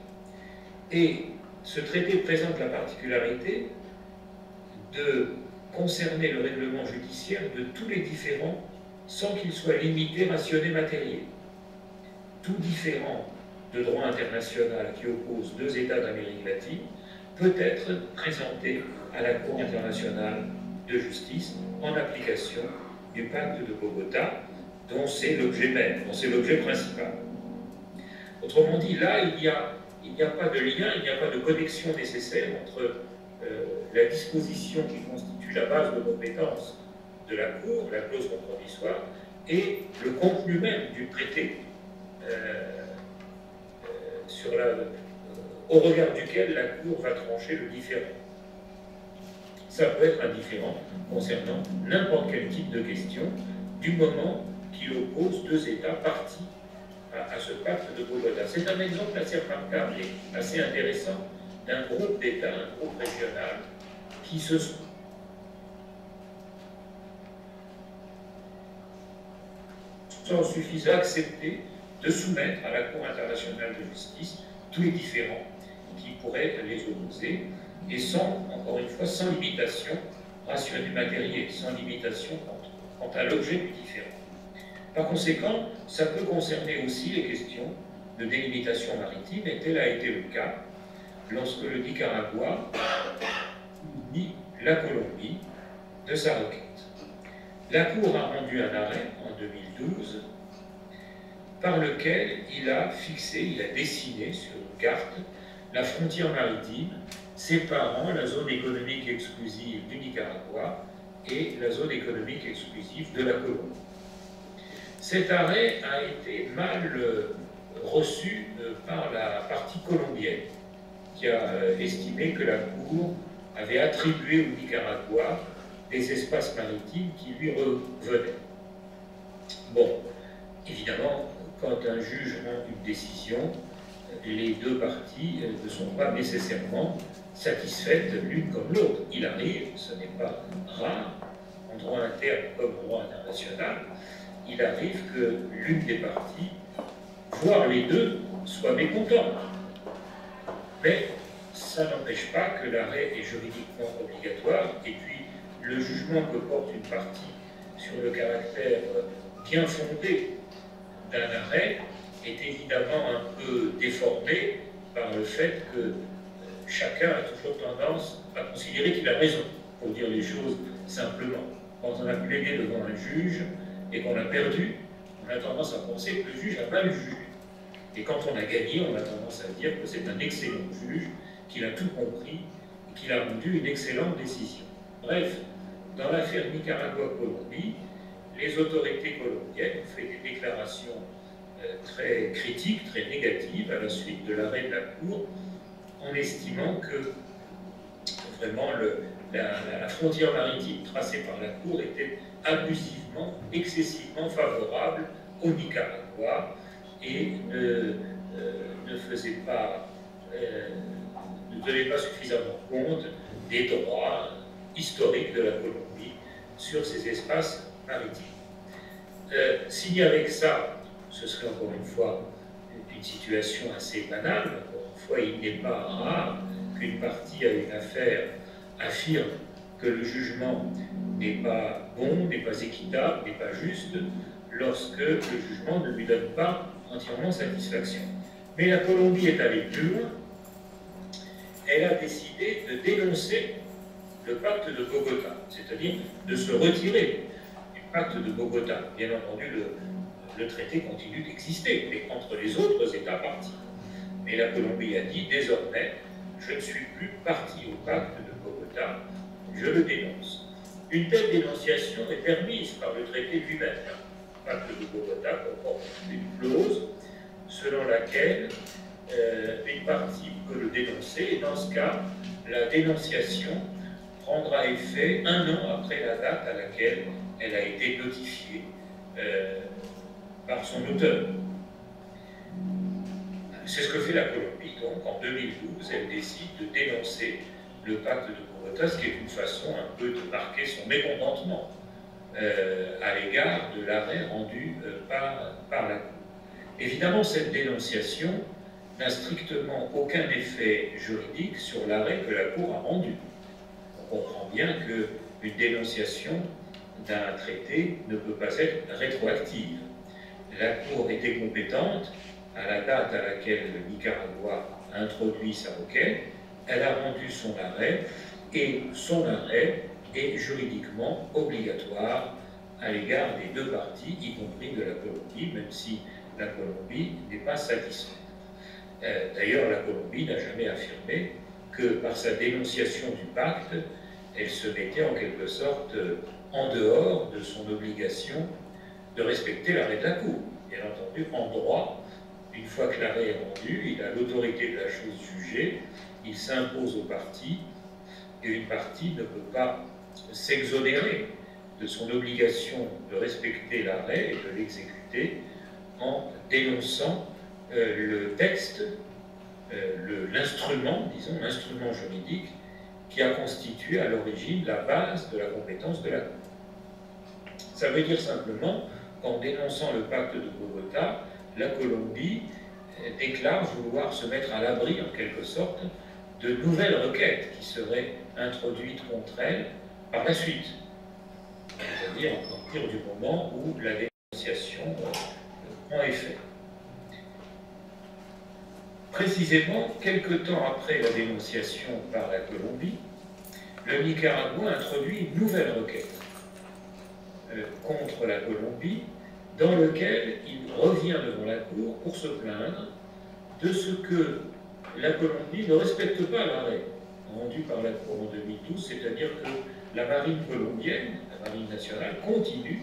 Et ce traité présente la particularité de concerner le règlement judiciaire de tous les différends sans qu'ils soient limités, rationnés, matériels. Tout différend de droit international qui oppose deux États d'Amérique latine peut être présenté à la Cour internationale de justice en application du pacte de Bogota, dont c'est l'objet même, dont c'est l'objet principal. Autrement dit, là, il n'y a pas de lien, il n'y a pas de connexion nécessaire entre la disposition qui constitue la base de compétence de la Cour, la clause compromissoire, et le contenu même du traité, au regard duquel la Cour va trancher le différend. Ça peut être un différend concernant n'importe quel type de question, du moment qu'il oppose deux États partis à ce pacte de Bogota. C'est un exemple assez remarquable et assez intéressant d'un groupe d'États, un groupe régional, qui se sont suffisamment acceptés de soumettre à la Cour internationale de justice tous les différends qui pourraient les opposer, et sans, encore une fois, sans limitation rationnelle du matériel, sans limitation quant à l'objet du différend. Par conséquent, ça peut concerner aussi les questions de délimitation maritime, et tel a été le cas lorsque le Nicaragua nie la Colombie de sa requête. La Cour a rendu un arrêt en 2012 par lequel il a fixé, il a dessiné sur une carte la frontière maritime séparant la zone économique exclusive du Nicaragua et la zone économique exclusive de la Colombie. Cet arrêt a été mal reçu par la partie colombienne, qui a estimé que la Cour avait attribué au Nicaragua des espaces maritimes qui lui revenaient. Bon, évidemment, quand un juge rend une décision, les deux parties ne sont pas nécessairement satisfaites l'une comme l'autre. Il arrive, ce n'est pas rare, en droit interne comme en droit international, il arrive que l'une des parties, voire les deux, soit mécontente. Mais ça n'empêche pas que l'arrêt est juridiquement obligatoire, et puis le jugement que porte une partie sur le caractère bien fondé d'un arrêt est évidemment un peu déformé par le fait que chacun a toujours tendance à considérer qu'il a raison, pour dire les choses simplement. Quand on a plaidé devant un juge et qu'on a perdu, on a tendance à penser que le juge a mal jugé. Et quand on a gagné, on a tendance à dire que c'est un excellent juge, qu'il a tout compris et qu'il a rendu une excellente décision. Bref, dans l'affaire Nicaragua-Colombie, les autorités colombiennes ont fait des déclarations très critiques, très négatives à la suite de l'arrêt de la Cour, en estimant que vraiment la frontière maritime tracée par la Cour était abusivement, excessivement favorable au Nicaragua et ne faisait pas, ne tenait pas suffisamment compte des droits historiques de la Colombie sur ces espaces maritimes. Signer avec ça, ce serait encore une fois une situation assez banale. Encore une fois, il n'est pas rare qu'une partie à une affaire affirme que le jugement n'est pas bon, n'est pas équitable, n'est pas juste, lorsque le jugement ne lui donne pas entièrement satisfaction. Mais la Colombie est allée plus loin. Elle a décidé de dénoncer le pacte de Bogota, c'est-à-dire de se retirer du pacte de Bogota. Bien entendu, le traité continue d'exister, mais entre les autres États partis. Mais la Colombie a dit, désormais, je ne suis plus partie au pacte de Bogota, je le dénonce. Une telle dénonciation est permise par le traité lui-même. Le pacte de Bogota comporte une clause selon laquelle une partie peut le dénoncer, et dans ce cas, la dénonciation prendra effet 1 an après la date à laquelle elle a été notifiée par son auteur. C'est ce que fait la Colombie, donc en 2012, elle décide de dénoncer le pacte de Bogota, ce qui est une façon un peu de marquer son mécontentement à l'égard de l'arrêt rendu par la Cour. Évidemment, cette dénonciation n'a strictement aucun effet juridique sur l'arrêt que la Cour a rendu. On comprend bien qu'une dénonciation d'un traité ne peut pas être rétroactive. La Cour était compétente à la date à laquelle le Nicaragua a introduit sa requête, elle a rendu son arrêt, et son arrêt est juridiquement obligatoire à l'égard des deux parties, y compris de la Colombie, même si la Colombie n'est pas satisfaite. D'ailleurs, la Colombie n'a jamais affirmé que par sa dénonciation du pacte, elle se mettait en quelque sorte en dehors de son obligation de respecter l'arrêt de la Cour. Bien entendu, en droit, une fois que l'arrêt est rendu, il a l'autorité de la chose jugée, il s'impose aux parties, et une partie ne peut pas s'exonérer de son obligation de respecter l'arrêt et de l'exécuter en dénonçant le texte, l'instrument, disons, l'instrument juridique qui a constitué à l'origine la base de la compétence de la Cour. Ça veut dire simplement qu'en dénonçant le pacte de Bogota, la Colombie déclare vouloir se mettre à l'abri, en quelque sorte, de nouvelles requêtes qui seraient introduites contre elle par la suite. C'est-à-dire à partir du moment où la dénonciation prend effet. Précisément, quelque temps après la dénonciation par la Colombie, le Nicaragua introduit une nouvelle requête contre la Colombie, dans laquelle il revient devant la Cour pour se plaindre de ce que la Colombie ne respecte pas l'arrêt rendu par la Cour en 2012, c'est-à-dire que la marine colombienne, la marine nationale, continue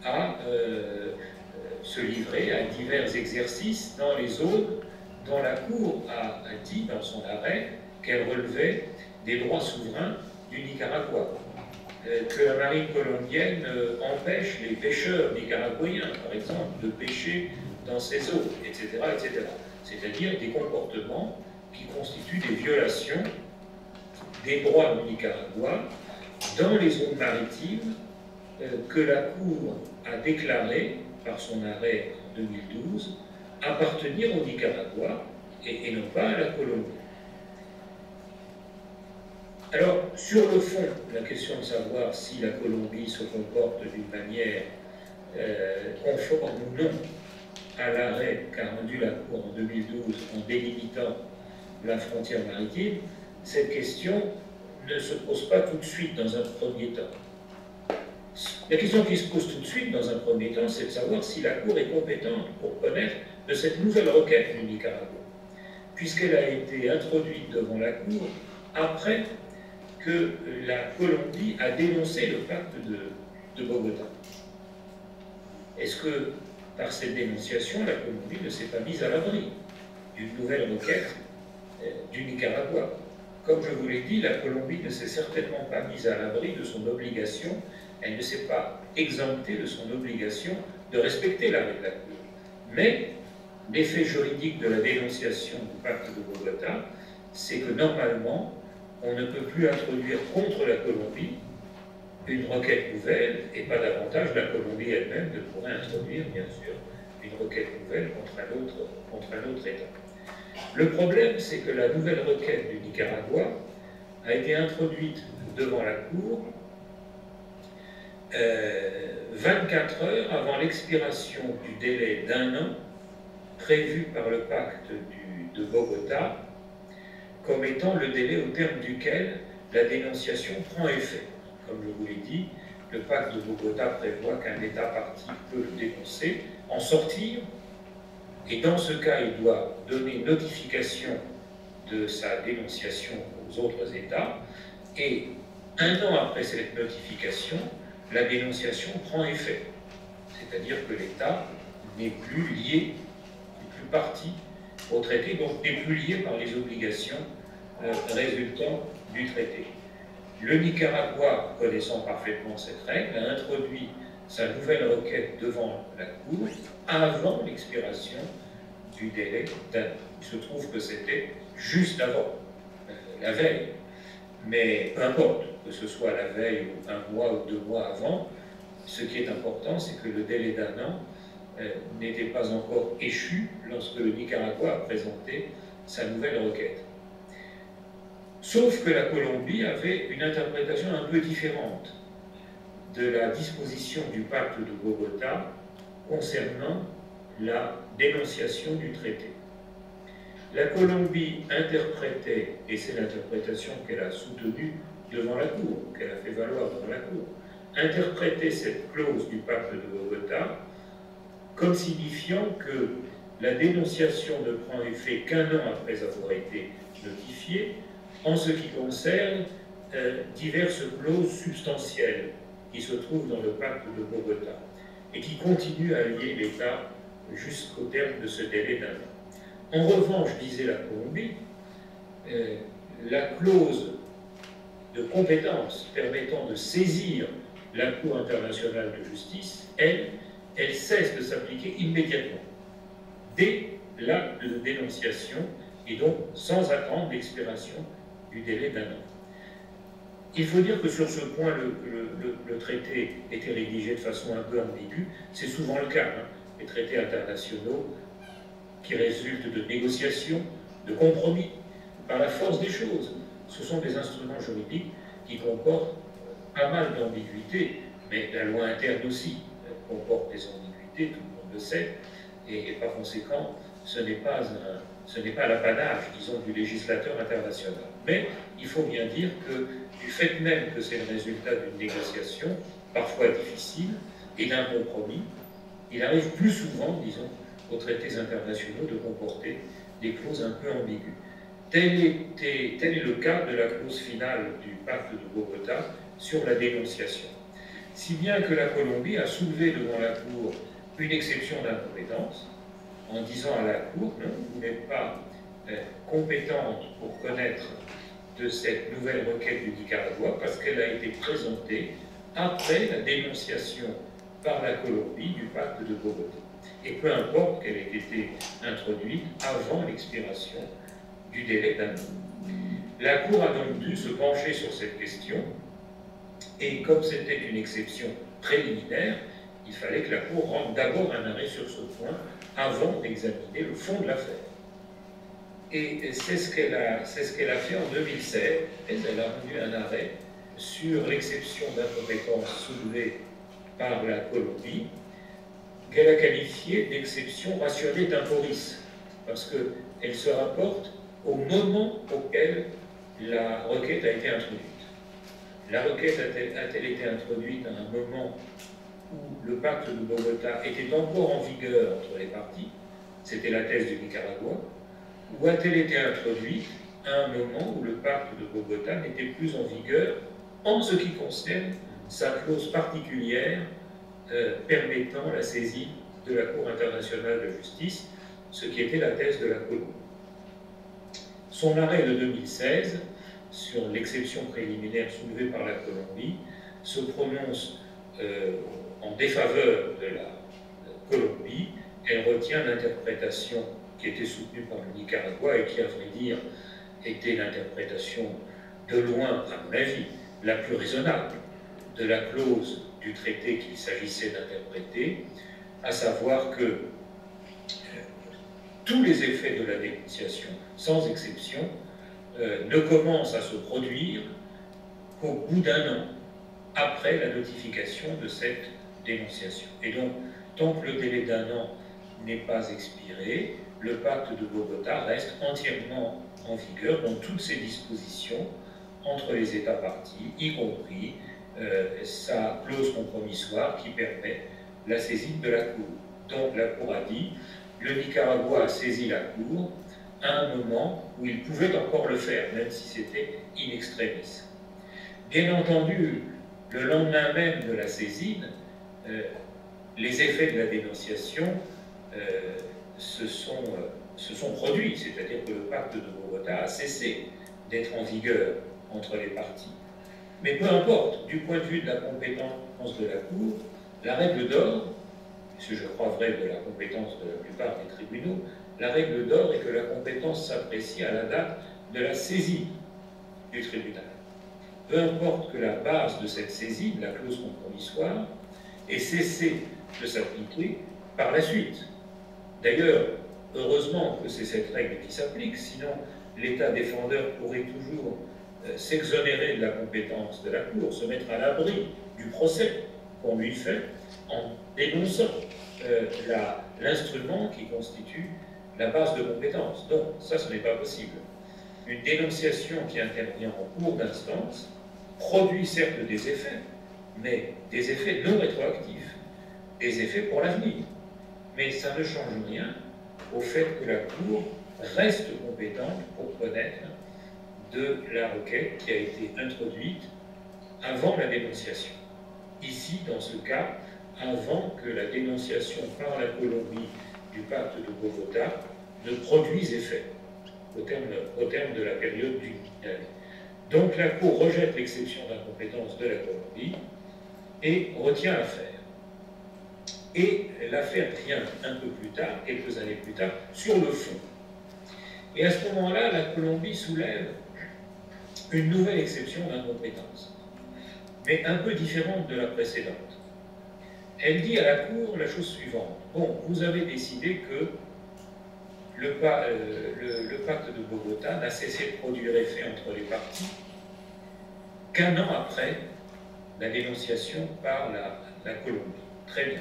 à se livrer à divers exercices dans les zones dont la Cour a dit dans son arrêt qu'elle relevait des droits souverains du Nicaragua. Que la marine colombienne empêche les pêcheurs nicaraguayens, par exemple, de pêcher dans ces eaux, etc., etc. C'est-à-dire des comportements qui constituent des violations des droits du Nicaragua dans les zones maritimes que la Cour a déclarées par son arrêt en 2012 appartenir au Nicaragua et non pas à la Colombie. Alors, sur le fond, la question de savoir si la Colombie se comporte d'une manière conforme ou non à l'arrêt qu'a rendu la Cour en 2012 en délimitant la frontière maritime, cette question ne se pose pas tout de suite dans un premier temps. La question qui se pose tout de suite dans un premier temps, c'est de savoir si la Cour est compétente pour connaître de cette nouvelle requête du Nicaragua, puisqu'elle a été introduite devant la Cour après que la Colombie a dénoncé le pacte de Bogota. Est-ce que, par cette dénonciation, la Colombie ne s'est pas mise à l'abri d'une nouvelle requête du Nicaragua? Comme je vous l'ai dit, la Colombie ne s'est certainement pas mise à l'abri de son obligation, elle ne s'est pas exemptée de son obligation de respecter l'arrêt de la Cour. Mais l'effet juridique de la dénonciation du pacte de Bogota, c'est que normalement, on ne peut plus introduire contre la Colombie une requête nouvelle, et pas davantage la Colombie elle-même ne pourrait introduire, bien sûr, une requête nouvelle contre un autre État. Le problème, c'est que la nouvelle requête du Nicaragua a été introduite devant la Cour 24 heures avant l'expiration du délai d'1 an prévu par le pacte de Bogota, comme étant le délai au terme duquel la dénonciation prend effet. Comme je vous l'ai dit, le pacte de Bogota prévoit qu'un État parti peut le dénoncer, en sortir, et dans ce cas, il doit donner notification de sa dénonciation aux autres États, et 1 an après cette notification, la dénonciation prend effet. C'est-à-dire que l'État n'est plus lié, n'est plus partie au traité, donc n'est plus lié par les obligations résultant du traité. Le Nicaragua, connaissant parfaitement cette règle, a introduit sa nouvelle requête devant la Cour avant l'expiration du délai d'1 an. Il se trouve que c'était juste avant, la veille. Mais peu importe, que ce soit la veille ou 1 mois ou 2 mois avant, ce qui est important, c'est que le délai d'1 an n'était pas encore échu lorsque le Nicaragua a présenté sa nouvelle requête. Sauf que la Colombie avait une interprétation un peu différente de la disposition du pacte de Bogota concernant la dénonciation du traité. La Colombie interprétait, et c'est l'interprétation qu'elle a soutenue devant la Cour, qu'elle a fait valoir devant la Cour, interprétait cette clause du pacte de Bogota comme signifiant que la dénonciation ne prend effet qu'1 an après avoir été notifiée, en ce qui concerne diverses clauses substantielles qui se trouvent dans le pacte de Bogota et qui continuent à lier l'État jusqu'au terme de ce délai d'un an. En revanche, disait la Colombie, la clause de compétence permettant de saisir la Cour internationale de justice, elle cesse de s'appliquer immédiatement, dès l'acte de dénonciation, et donc sans attendre l'expiration du délai d'un an. Il faut dire que sur ce point, le traité était rédigé de façon un peu ambiguë. C'est souvent le cas, hein, les traités internationaux qui résultent de négociations, de compromis, par la force des choses. Ce sont des instruments juridiques qui comportent pas mal d'ambiguïtés, mais la loi interne aussi comporte des ambiguïtés, tout le monde le sait, et par conséquent, ce n'est pas l'apanage, disons, du législateur international. Mais il faut bien dire que du fait même que c'est le résultat d'une négociation, parfois difficile, et d'un compromis, il arrive plus souvent, disons, aux traités internationaux de comporter des clauses un peu ambiguës. Tel est le cas de la clause finale du pacte de Bogota sur la dénonciation. Si bien que la Colombie a soulevé devant la Cour une exception d'incompétence, en disant à la Cour, non, vous n'êtes pas compétente pour connaître de cette nouvelle requête du Nicaragua parce qu'elle a été présentée après la dénonciation par la Colombie du pacte de Bogota. Et peu importe qu'elle ait été introduite avant l'expiration du délai d'un an. La Cour a donc dû se pencher sur cette question, et comme c'était une exception préliminaire, il fallait que la Cour rende d'abord un arrêt sur ce point avant d'examiner le fond de l'affaire. Et c'est ce qu'elle a fait en 2016. Elle a rendu un arrêt sur l'exception d'incompétence soulevée par la Colombie, qu'elle a qualifiée d'exception rationnée temporis, parce qu'elle se rapporte au moment auquel la requête a été introduite. La requête a-t-elle été introduite à un moment où le pacte de Bogota était encore en vigueur entre les parties, c'était la thèse du Nicaragua, ou a-t-elle été introduite à un moment où le pacte de Bogota n'était plus en vigueur en ce qui concerne sa clause particulière permettant la saisie de la Cour internationale de justice, ce qui était la thèse de la Colombie. Son arrêt de 2016 sur l'exception préliminaire soulevée par la Colombie se prononce en défaveur de la Colombie. Elle retient l'interprétation qui était soutenue par le Nicaragua et qui, à vrai dire, était l'interprétation de loin, à mon avis, la plus raisonnable de la clause du traité qu'il s'agissait d'interpréter, à savoir que tous les effets de la dénonciation, sans exception, ne commencent à se produire qu'au bout d'un an, après la notification de cette dénonciation. Et donc, tant que le délai d'un an n'est pas expiré, le pacte de Bogota reste entièrement en vigueur dans toutes ses dispositions entre les États partis, y compris sa clause compromissoire qui permet la saisine de la Cour. Donc la Cour a dit, le Nicaragua a saisi la Cour à un moment où il pouvait encore le faire, même si c'était in extremis. Bien entendu, le lendemain même de la saisine, les effets de la dénonciation se sont produits, c'est-à-dire que le pacte de Bogota a cessé d'être en vigueur entre les parties. Mais peu importe, du point de vue de la compétence de la Cour, la règle d'or, ce je crois vrai de la compétence de la plupart des tribunaux, la règle d'or est que la compétence s'apprécie à la date de la saisine du tribunal. Peu importe que la base de cette saisine, la clause compromissoire, ait cessé de s'appliquer par la suite. D'ailleurs, heureusement que c'est cette règle qui s'applique, sinon l'État défendeur pourrait toujours s'exonérer de la compétence de la Cour, se mettre à l'abri du procès qu'on lui fait en dénonçant l'instrument qui constitue la base de compétence. Donc, ça, ce n'est pas possible. Une dénonciation qui intervient en cours d'instance produit certes des effets, mais des effets non rétroactifs, des effets pour l'avenir. Mais ça ne change rien au fait que la Cour reste compétente pour connaître de la requête qui a été introduite avant la dénonciation. Ici, dans ce cas, avant que la dénonciation par la Colombie du pacte de Bogota ne produise effet, au terme de la période d'une année. Donc la Cour rejette l'exception d'incompétence de la Colombie et retient l'affaire. Et l'affaire vient un peu plus tard, quelques années plus tard, sur le fond. Et à ce moment-là, la Colombie soulève une nouvelle exception d'incompétence, mais un peu différente de la précédente. Elle dit à la Cour la chose suivante. Bon, vous avez décidé que le pacte de Bogota n'a cessé de produire effet entre les parties qu'un an après la dénonciation par la Colombie. Très bien.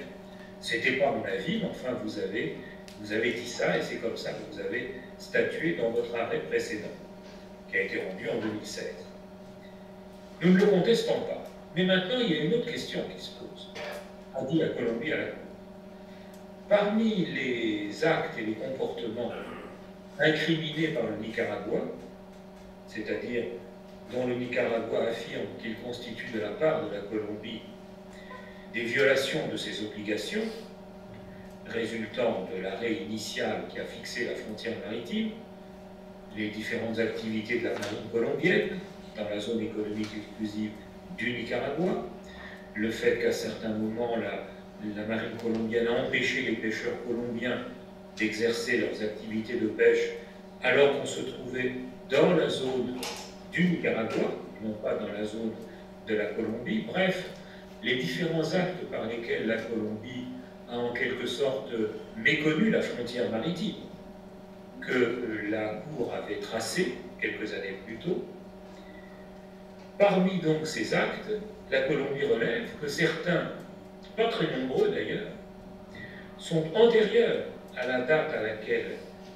C'était pas mon avis, mais enfin vous avez dit ça et c'est comme ça que vous avez statué dans votre arrêt précédent, qui a été rendu en 2016. Nous ne le contestons pas. Mais maintenant, il y a une autre question qui se pose, a dit la Colombie à la Cour. Parmi les actes et les comportements incriminés par le Nicaragua, c'est-à-dire dont le Nicaragua affirme qu'il constitue de la part de la Colombie des violations de ses obligations, résultant de l'arrêt initial qui a fixé la frontière maritime, les différentes activités de la marine colombienne dans la zone économique exclusive du Nicaragua, le fait qu'à certains moments la marine colombienne a empêché les pêcheurs colombiens d'exercer leurs activités de pêche alors qu'on se trouvait dans la zone du Nicaragua, non pas dans la zone de la Colombie. Bref, les différents actes par lesquels la Colombie a en quelque sorte méconnu la frontière maritime que la Cour avait tracée quelques années plus tôt. Parmi donc ces actes, la Colombie relève que certains, pas très nombreux d'ailleurs, sont antérieurs à la date à laquelle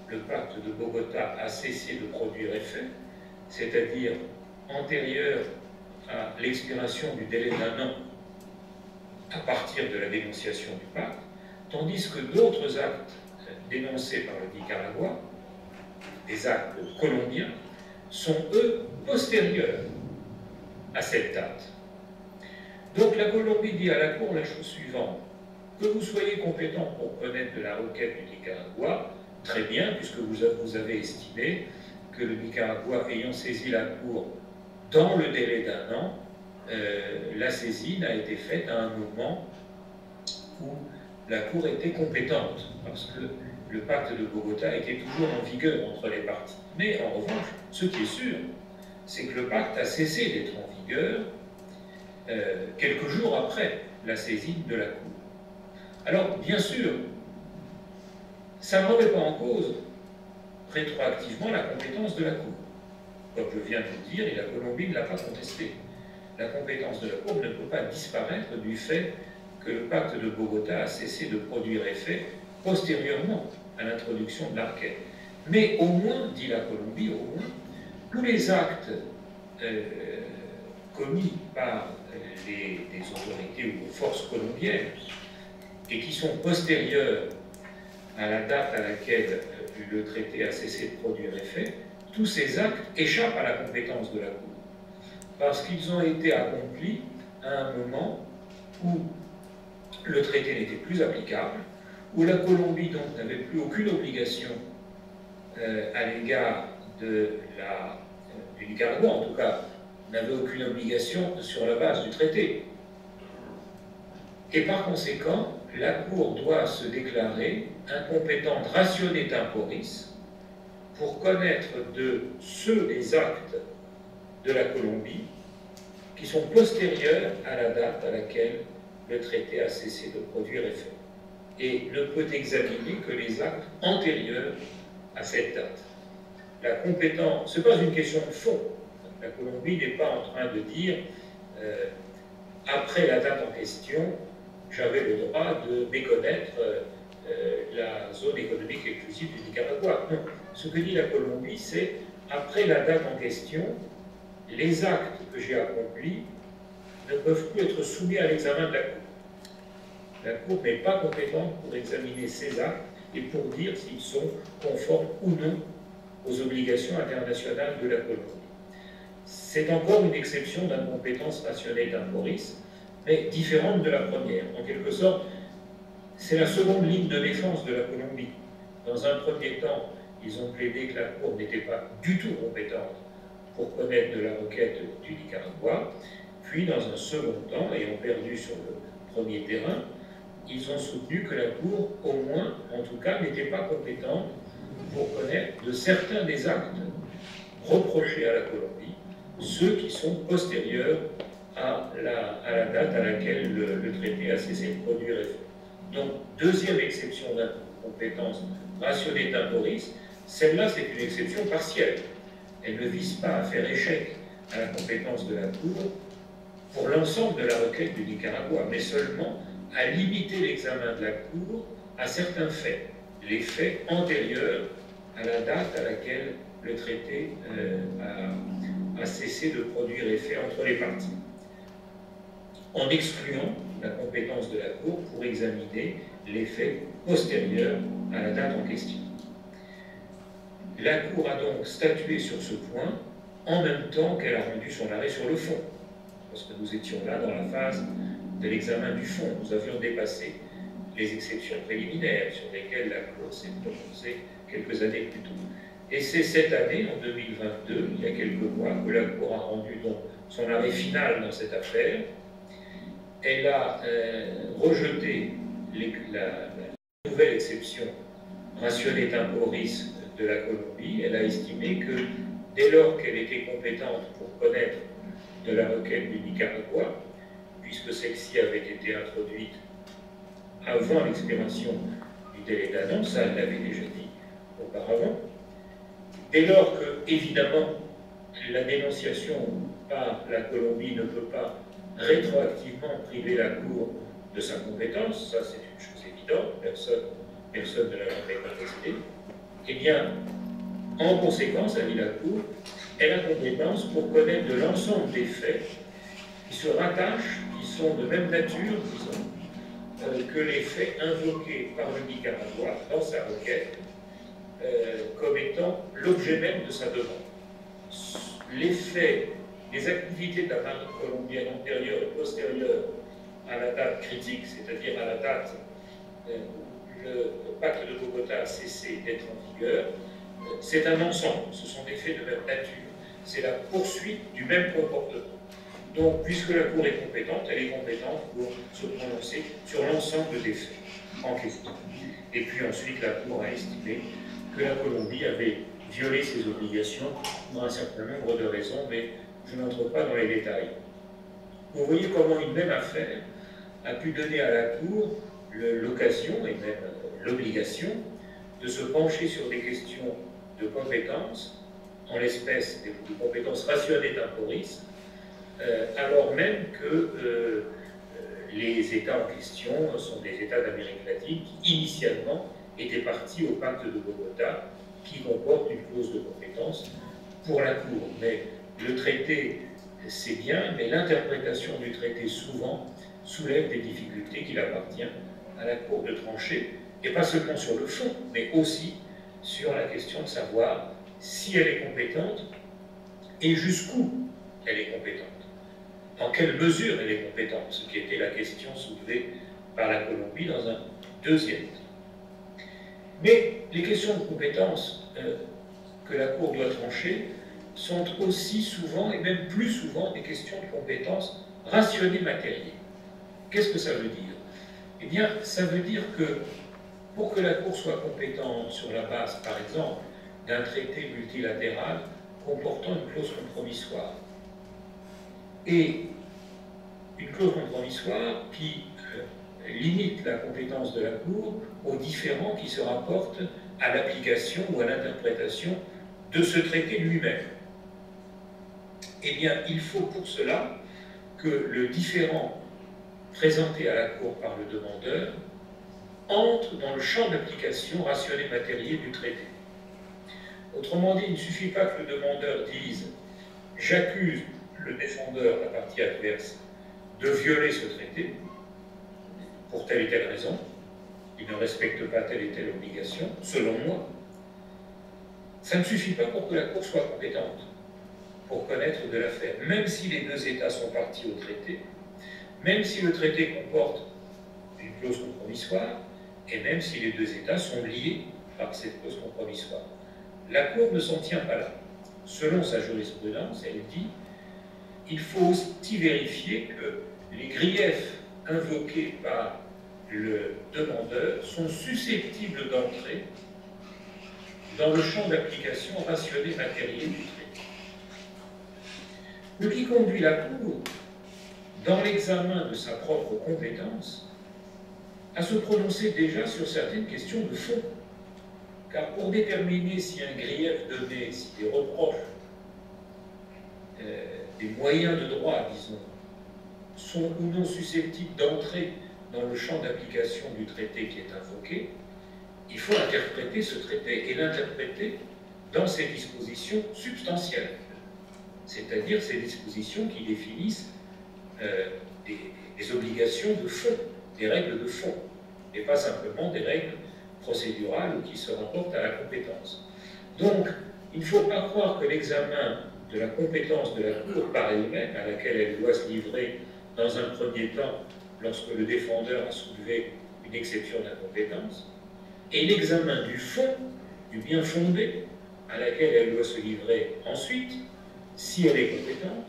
le pacte de Bogota a cessé de produire effet, c'est-à-dire antérieurs à l'expiration du délai d'un an à partir de la dénonciation du pacte, tandis que d'autres actes dénoncés par le Nicaragua, des actes colombiens, sont eux postérieurs à cette date. Donc la Colombie dit à la Cour la chose suivante: que vous soyez compétent pour connaître de la requête du Nicaragua, très bien, puisque vous avez estimé que le Nicaragua ayant saisi la Cour dans le délai d'un an, la saisine a été faite à un moment où la Cour était compétente, parce que le pacte de Bogota était toujours en vigueur entre les parties. Mais en revanche, ce qui est sûr, c'est que le pacte a cessé d'être en vigueur quelques jours après la saisine de la Cour. Alors, bien sûr, ça ne remet pas en cause rétroactivement la compétence de la Cour. Comme je viens de le dire, et la Colombie ne l'a pas contesté. La compétence de la Cour ne peut pas disparaître du fait que le pacte de Bogota a cessé de produire effet postérieurement à l'introduction de la requête. Mais au moins, dit la Colombie, au moins, tous les actes commis par les autorités ou les forces colombiennes et qui sont postérieurs à la date à laquelle le traité a cessé de produire effet, tous ces actes échappent à la compétence de la Cour, parce qu'ils ont été accomplis à un moment où le traité n'était plus applicable, où la Colombie donc n'avait plus aucune obligation à l'égard du Nicaragua, en tout cas, n'avait aucune obligation sur la base du traité. Et par conséquent, la Cour doit se déclarer incompétente ratione temporis pour connaître de ceux des actes de la Colombie qui sont postérieurs à la date à laquelle le traité a cessé de produire effet, et ne peut examiner que les actes antérieurs à cette date. La compétence, ce n'est pas une question de fond. La Colombie n'est pas en train de dire après la date en question, j'avais le droit de méconnaître la zone économique exclusive du Nicaragua. Non. Ce que dit la Colombie, c'est après la date en question, les actes que j'ai accomplis ne peuvent plus être soumis à l'examen de la Cour. La Cour n'est pas compétente pour examiner ces actes et pour dire s'ils sont conformes ou non aux obligations internationales de la Colombie. C'est encore une exception d'incompétence rationnelle temporis, mais différente de la première. En quelque sorte, c'est la seconde ligne de défense de la Colombie. Dans un premier temps, ils ont plaidé que la Cour n'était pas du tout compétente pour connaître de la requête du Nicaragua. Puis, dans un second temps, ayant perdu sur le premier terrain, ils ont soutenu que la Cour, au moins, en tout cas, n'était pas compétente pour connaître de certains des actes reprochés à la Colombie, ceux qui sont postérieurs à la date à laquelle le traité a cessé de produire effet. Donc, deuxième exception d'incompétence rationnée temporis, celle-là, c'est une exception partielle. Elle ne vise pas à faire échec à la compétence de la Cour pour l'ensemble de la requête du Nicaragua, mais seulement à limiter l'examen de la Cour à certains faits, les faits antérieurs à la date à laquelle le traité a cessé de produire effet entre les parties, en excluant la compétence de la Cour pour examiner les faits postérieurs à la date en question. La Cour a donc statué sur ce point en même temps qu'elle a rendu son arrêt sur le fond, parce que nous étions là dans la phase de l'examen du fond. Nous avions dépassé les exceptions préliminaires sur lesquelles la Cour s'est prononcée quelques années plus tôt. Et c'est cette année, en 2022, il y a quelques mois, que la Cour a rendu donc son arrêt final dans cette affaire. Elle a rejeté la nouvelle exception rationnée temporis de la Colombie. Elle a estimé que dès lors qu'elle était compétente pour connaître de la requête du Nicaragua, puisque celle-ci avait été introduite avant l'expiration du délai d'annonce, ça elle l'avait déjà dit auparavant, dès lors que, évidemment, la dénonciation par la Colombie ne peut pas rétroactivement priver la Cour de sa compétence, ça c'est une chose évidente, personne ne l'a jamais contesté, eh bien, en conséquence, a dit la Cour, elle a compétence pour connaître de l'ensemble des faits qui se rattachent, qui sont de même nature, disons, que les faits invoqués par le Nicaragua dans sa requête comme étant l'objet même de sa demande. Les faits, les activités de la marine colombienne antérieure et postérieure à la date critique, c'est-à-dire à la date où le pacte de Bogota a cessé d'être en vigueur, c'est un ensemble, ce sont des faits de même nature, c'est la poursuite du même comportement. Donc, puisque la Cour est compétente, elle est compétente pour se prononcer sur l'ensemble des faits en question. Et puis ensuite, la Cour a estimé que la Colombie avait violé ses obligations pour un certain nombre de raisons, mais je n'entre pas dans les détails. Vous voyez comment une même affaire a pu donner à la Cour l'occasion et même l'obligation de se pencher sur des questions de compétences, en l'espèce des compétences rationnelles temporis, alors même que les États en question sont des États d'Amérique latine qui, initialement, étaient partis au pacte de Bogota, qui comporte une clause de compétence pour la Cour. Mais le traité, c'est bien, mais l'interprétation du traité, souvent, soulève des difficultés qu'il appartient à la Cour de trancher, et pas seulement sur le fond, mais aussi sur la question de savoir si elle est compétente et jusqu'où elle est compétente. Dans quelle mesure elle est compétente, ce qui était la question soulevée par la Colombie dans un deuxième temps. Mais les questions de compétence que la Cour doit trancher sont aussi souvent, et même plus souvent, des questions de compétence rationnée matérielle. Qu'est-ce que ça veut dire? Eh bien, ça veut dire que pour que la Cour soit compétente sur la base, par exemple, d'un traité multilatéral comportant une clause compromissoire, et une clause compromissoire qui limite la compétence de la Cour aux différends qui se rapportent à l'application ou à l'interprétation de ce traité lui-même. Eh bien, il faut pour cela que le différend présenté à la Cour par le demandeur entre dans le champ d'application rationnel matériel du traité. Autrement dit, il ne suffit pas que le demandeur dise « j'accuse le défendeur, la partie adverse, de violer ce traité pour telle et telle raison, il ne respecte pas telle et telle obligation, selon moi ». Ça ne suffit pas pour que la Cour soit compétente. pour connaître de l'affaire, même si les deux États sont partis au traité, même si le traité comporte une clause compromissoire, et même si les deux États sont liés par cette clause compromissoire. La Cour ne s'en tient pas là. Selon sa jurisprudence, elle dit il faut aussi vérifier que les griefs invoqués par le demandeur sont susceptibles d'entrer dans le champ d'application rationné matériel du traité. Ce qui conduit la Cour, dans l'examen de sa propre compétence, à se prononcer déjà sur certaines questions de fond. Car pour déterminer si un grief donné, si des reproches, des moyens de droit, disons, sont ou non susceptibles d'entrer dans le champ d'application du traité qui est invoqué, il faut interpréter ce traité et l'interpréter dans ses dispositions substantielles, c'est-à-dire ces dispositions qui définissent des obligations de fond, des règles de fond, et pas simplement des règles procédurales ou qui se rapportent à la compétence. Donc, il ne faut pas croire que l'examen de la compétence de la Cour par elle-même, à laquelle elle doit se livrer dans un premier temps lorsque le défendeur a soulevé une exception d'incompétence, et l'examen du fond, du bien fondé, à laquelle elle doit se livrer ensuite, si elle est compétente,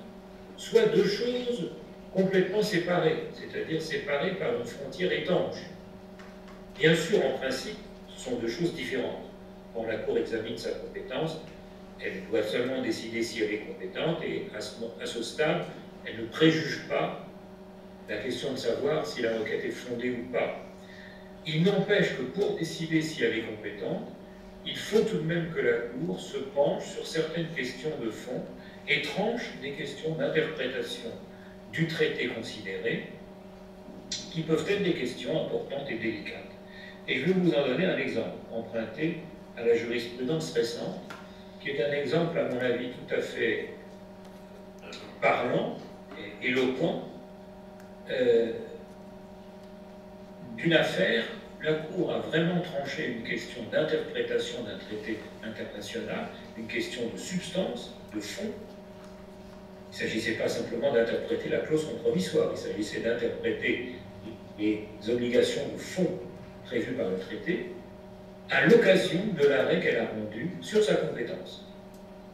soit deux choses complètement séparées, c'est-à-dire séparées par une frontière étanche. Bien sûr, en principe, ce sont deux choses différentes. Quand la Cour examine sa compétence, elle doit seulement décider si elle est compétente, et à ce stade, elle ne préjuge pas la question de savoir si la requête est fondée ou pas. Il n'empêche que pour décider si elle est compétente, il faut tout de même que la Cour se penche sur certaines questions de fond et tranche des questions d'interprétation du traité considéré, qui peuvent être des questions importantes et délicates. Et je vais vous en donner un exemple, emprunté à la jurisprudence récente, qui est un exemple, à mon avis, tout à fait parlant et éloquent d'une affaire. La Cour a vraiment tranché une question d'interprétation d'un traité international, une question de substance, de fond. Il ne s'agissait pas simplement d'interpréter la clause compromissoire, il s'agissait d'interpréter les obligations de fond prévues par le traité à l'occasion de l'arrêt qu'elle a rendu sur sa compétence,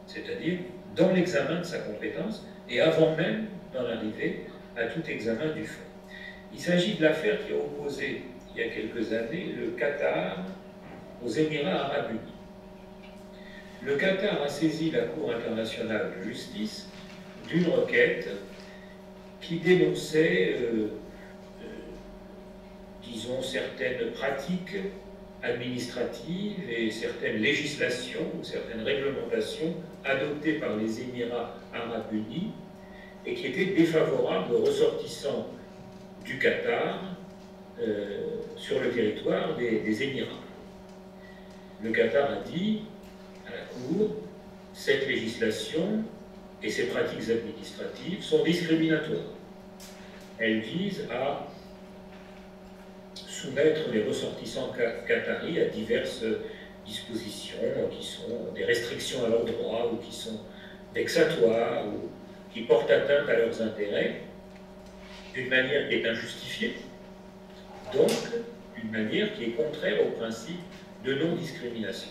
c'est-à-dire dans l'examen de sa compétence et avant même d'en arriver à tout examen du fond. Il s'agit de l'affaire qui a opposé il y a quelques années le Qatar aux Émirats arabes unis. Le Qatar a saisi la Cour internationale de justice d'une requête qui dénonçait, disons, certaines pratiques administratives et certaines législations ou certaines réglementations adoptées par les Émirats arabes unis et qui étaient défavorables aux ressortissants du Qatar sur le territoire des Émirats. Le Qatar a dit à la Cour, cette législation et ces pratiques administratives sont discriminatoires. Elles visent à soumettre les ressortissants qataris à diverses dispositions qui sont des restrictions à leurs droits ou qui sont vexatoires ou qui portent atteinte à leurs intérêts d'une manière qui est injustifiée, donc d'une manière qui est contraire au principe de non-discrimination.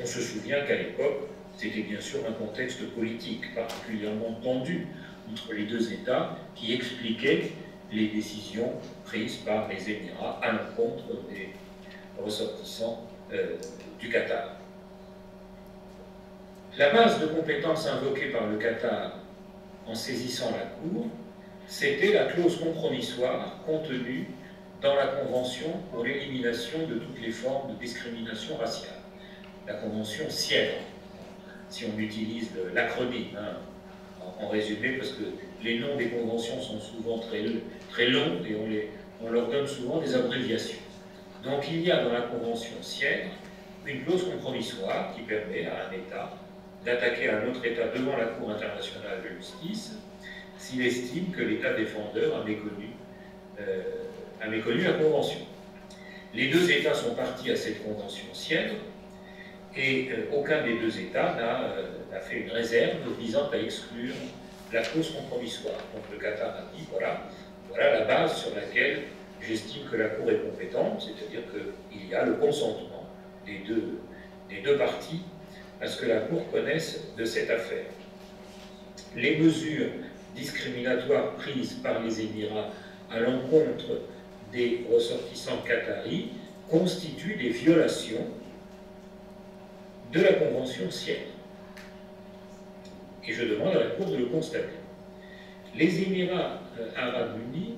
On se souvient qu'à l'époque, c'était bien sûr un contexte politique particulièrement tendu entre les deux États qui expliquait les décisions prises par les Émirats à l'encontre des ressortissants du Qatar. La base de compétences invoquée par le Qatar en saisissant la Cour, c'était la clause compromissoire contenue dans la Convention pour l'élimination de toutes les formes de discrimination raciale, la Convention CIEDR, si on utilise l'acronyme, hein, en résumé, parce que les noms des conventions sont souvent très longs et on leur donne souvent des abréviations. Donc il y a dans la Convention CIEDR une clause compromissoire qui permet à un État d'attaquer un autre État devant la Cour internationale de justice s'il estime que l'État défendeur a méconnu la Convention. Les deux États sont partis à cette Convention CIEDR Et aucun des deux États n'a fait une réserve visant à exclure la clause compromissoire. Donc le Qatar a dit, voilà la base sur laquelle j'estime que la Cour est compétente, c'est-à-dire qu'il y a le consentement des deux parties à ce que la Cour connaisse de cette affaire. Les mesures discriminatoires prises par les Émirats à l'encontre des ressortissants qataris constituent des violations de la Convention Sienne. Et je demande à la Cour de le constater. Les Émirats arabes unis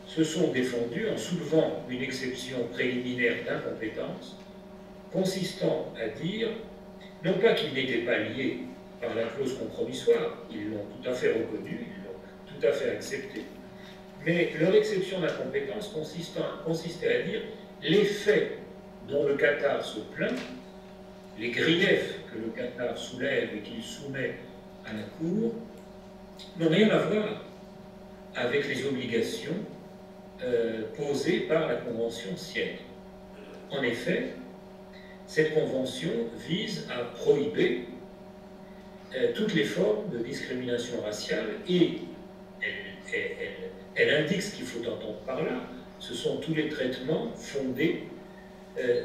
se sont défendus en soulevant une exception préliminaire d'incompétence consistant à dire, non pas qu'ils n'étaient pas liés par la clause compromissoire, ils l'ont tout à fait reconnu, ils l'ont tout à fait accepté, mais leur exception d'incompétence consistait à dire les faits dont le Qatar se plaint, les griefs que le Qatar soulève et qu'il soumet à la Cour, n'ont rien à voir avec les obligations posées par la Convention Sienne. En effet, cette convention vise à prohiber toutes les formes de discrimination raciale et elle indique ce qu'il faut entendre par là. Ce sont tous les traitements fondés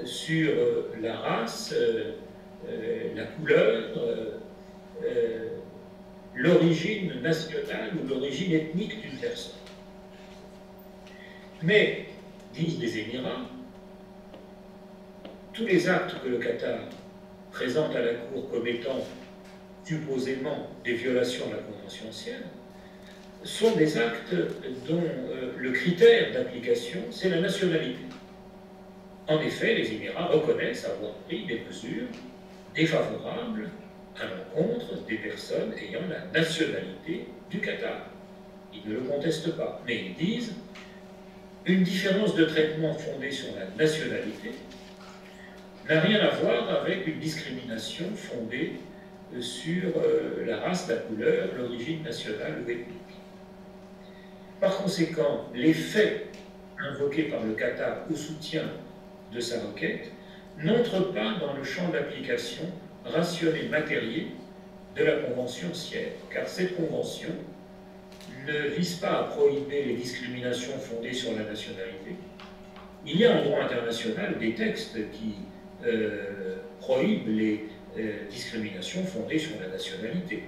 sur la race, la couleur, l'origine nationale ou l'origine ethnique d'une personne. Mais, disent les Émirats, tous les actes que le Qatar présente à la Cour comme étant supposément des violations de la Convention Sienne sont des actes dont le critère d'application, c'est la nationalité. En effet, les Émirats reconnaissent avoir pris des mesures défavorables à l'encontre des personnes ayant la nationalité du Qatar. Ils ne le contestent pas, mais ils disent une différence de traitement fondée sur la nationalité n'a rien à voir avec une discrimination fondée sur la race, la couleur, l'origine nationale ou ethnique. Par conséquent, les faits invoqués par le Qatar au soutien de sa requête n'entrent pas dans le champ d'application rationné matériel de la Convention Sienne, car cette convention ne vise pas à prohiber les discriminations fondées sur la nationalité. Il y a en droit international des textes qui prohibent les discriminations fondées sur la nationalité,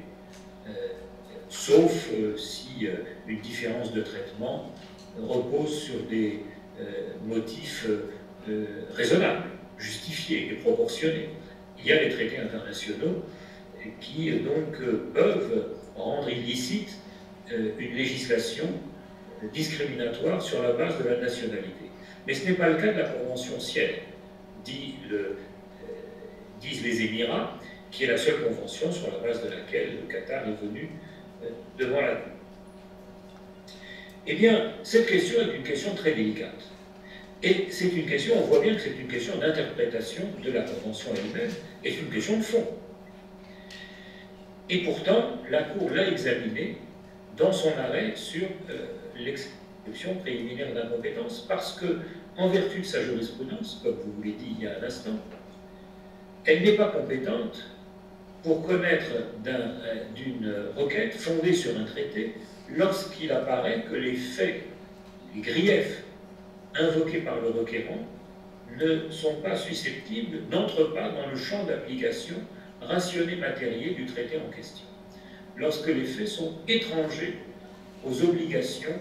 sauf si une différence de traitement repose sur des motifs raisonnables, justifiés et proportionnés. Il y a des traités internationaux qui donc peuvent rendre illicite une législation discriminatoire sur la base de la nationalité. Mais ce n'est pas le cas de la Convention Sienne, disent les Émirats, qui est la seule convention sur la base de laquelle le Qatar est venu devant la Cour. Eh bien, cette question est une question très délicate. Et c'est une question, on voit bien que c'est une question d'interprétation de la Convention elle-même, et c'est une question de fond. Et pourtant, la Cour l'a examinée dans son arrêt sur l'exception préliminaire d'incompétence, parce que, en vertu de sa jurisprudence, comme vous l'avez dit il y a un instant, elle n'est pas compétente pour connaître d'une requête fondée sur un traité lorsqu'il apparaît que les faits, les griefs invoqués par le requérant ne sont pas susceptibles, n'entrent pas dans le champ d'application rationné matériel du traité en question, lorsque les faits sont étrangers aux obligations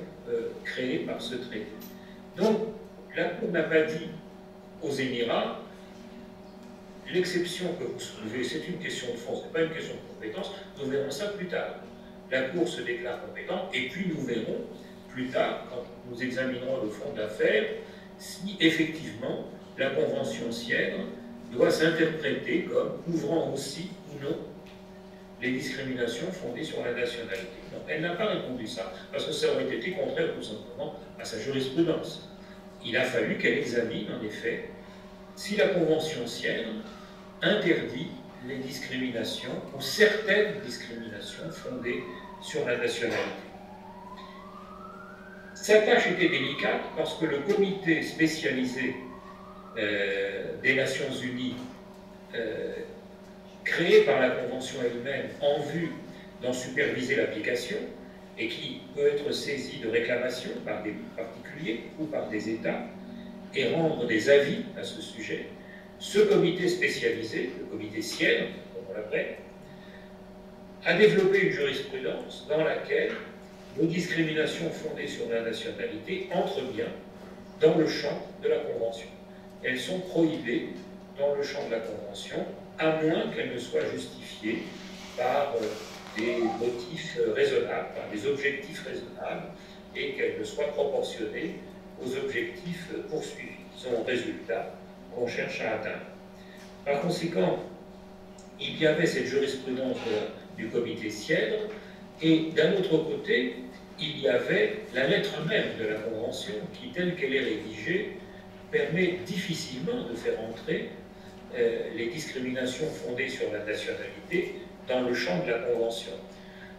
créées par ce traité. Donc, la Cour n'a pas dit aux Émirats, l'exception que vous soulevez, c'est une question de fond, ce n'est pas une question de compétence, nous verrons ça plus tard. La Cour se déclare compétente, et puis nous verrons plus tard, quand nous examinerons le fond de l'affaire, si effectivement la Convention Sienne doit s'interpréter comme couvrant aussi ou non les discriminations fondées sur la nationalité. Donc, elle n'a pas répondu ça, parce que ça aurait été contraire tout simplement à sa jurisprudence. Il a fallu qu'elle examine, en effet, si la Convention Sienne interdit les discriminations, ou certaines discriminations fondées sur la nationalité. Sa tâche était délicate parce que le comité spécialisé des Nations Unies créé par la Convention elle-même en vue d'en superviser l'application et qui peut être saisi de réclamations par des particuliers ou par des États et rendre des avis à ce sujet, ce comité spécialisé, le comité CIER, comme on l'appelle, a développé une jurisprudence dans laquelle les discriminations fondées sur la nationalité entrent bien dans le champ de la Convention. Elles sont prohibées dans le champ de la Convention, à moins qu'elles ne soient justifiées par des motifs raisonnables, par des objectifs raisonnables, et qu'elles ne soient proportionnées aux objectifs poursuivis, qui sont les résultats qu'on cherche à atteindre. Par conséquent, il y avait cette jurisprudence du comité CIEDRE, et d'un autre côté, il y avait la lettre même de la Convention qui, telle qu'elle est rédigée, permet difficilement de faire entrer les discriminations fondées sur la nationalité dans le champ de la Convention,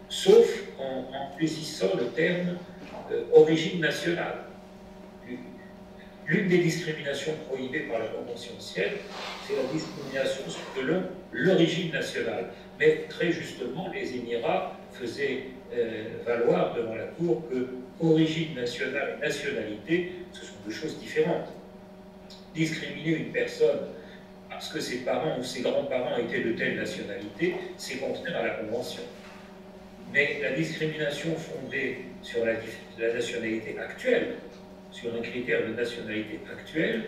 sauf en saisissant le terme origine nationale. L'une des discriminations prohibées par la Convention CIEDRE, c'est la discrimination selon l'origine nationale. Mais très justement, les Émirats faisaient valoir devant la Cour que origine nationale et nationalité, ce sont deux choses différentes. Discriminer une personne parce que ses parents ou ses grands-parents étaient de telle nationalité, c'est contraire à la Convention. Mais la discrimination fondée sur la nationalité actuelle, sur un critère de nationalité actuelle,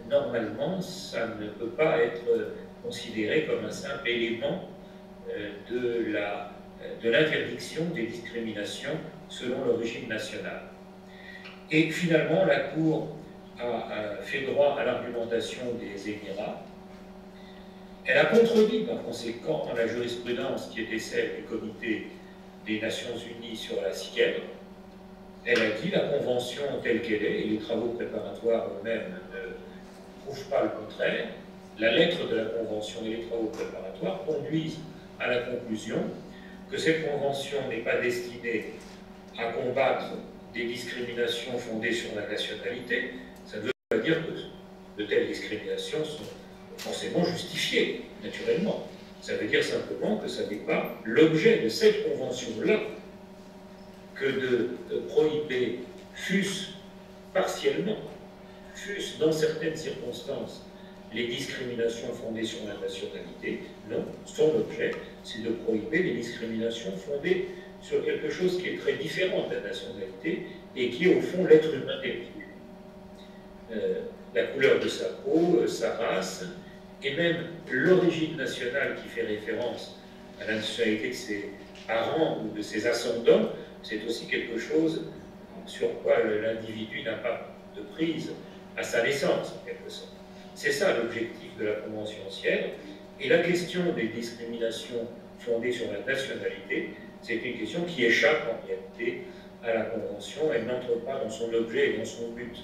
normalement, ça ne peut pas être considéré comme un simple élément de l'interdiction des discriminations selon l'origine nationale. Et finalement, la Cour a fait droit à l'argumentation des Émirats. Elle a contredit par conséquent la jurisprudence qui était celle du Comité des Nations Unies sur la CIEDRE. Elle a dit la Convention telle qu'elle est, et les travaux préparatoires eux-mêmes ne prouvent pas le contraire, la lettre de la Convention et les travaux préparatoires conduisent à la conclusion que cette Convention n'est pas destinée à combattre des discriminations fondées sur la nationalité. Ça ne veut pas dire que de telles discriminations sont forcément justifiées, naturellement. Ça veut dire simplement que ça n'est pas l'objet de cette Convention-là que de prohiber, fût-ce partiellement, fût-ce dans certaines circonstances, les discriminations fondées sur la nationalité. Non, son objet, c'est de prohiber les discriminations fondées sur quelque chose qui est très différent de la nationalité et qui est au fond l'être humain tel qu'il est. La couleur de sa peau, sa race, et même l'origine nationale qui fait référence à la nationalité de ses parents ou de ses ascendants, c'est aussi quelque chose sur quoi l'individu n'a pas de prise à sa naissance, en quelque sorte. C'est ça l'objectif de la Convention CIEDRE. Et la question des discriminations fondées sur la nationalité, c'est une question qui échappe en réalité à la Convention. Elle n'entre pas dans son objet et dans son but.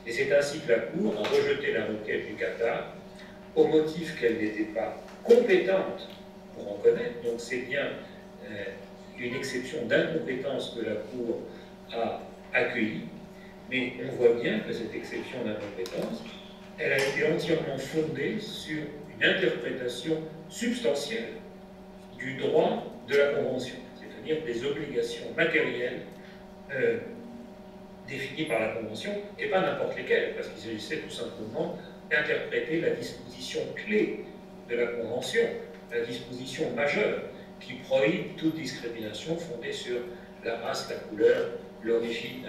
Et c'est ainsi que la Cour a rejeté la requête du Qatar au motif qu'elle n'était pas compétente pour en connaître. Donc c'est bien une exception d'incompétence que la Cour a accueillie. Mais on voit bien que cette exception d'incompétence, elle a été entièrement fondée sur une interprétation substantielle du droit de la Convention, c'est-à-dire des obligations matérielles définies par la Convention, et pas n'importe lesquelles, parce qu'il s'agissait tout simplement d'interpréter la disposition clé de la Convention, la disposition majeure qui prohibe toute discrimination fondée sur la race, la couleur, l'origine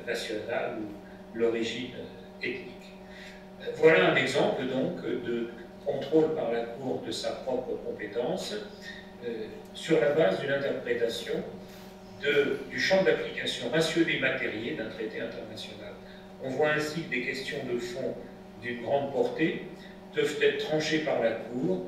nationale ou l'origine ethnique. Voilà un exemple donc de contrôle par la Cour de sa propre compétence sur la base d'une interprétation du champ d'application rationné matériel d'un traité international. On voit ainsi que des questions de fond d'une grande portée peuvent être tranchées par la Cour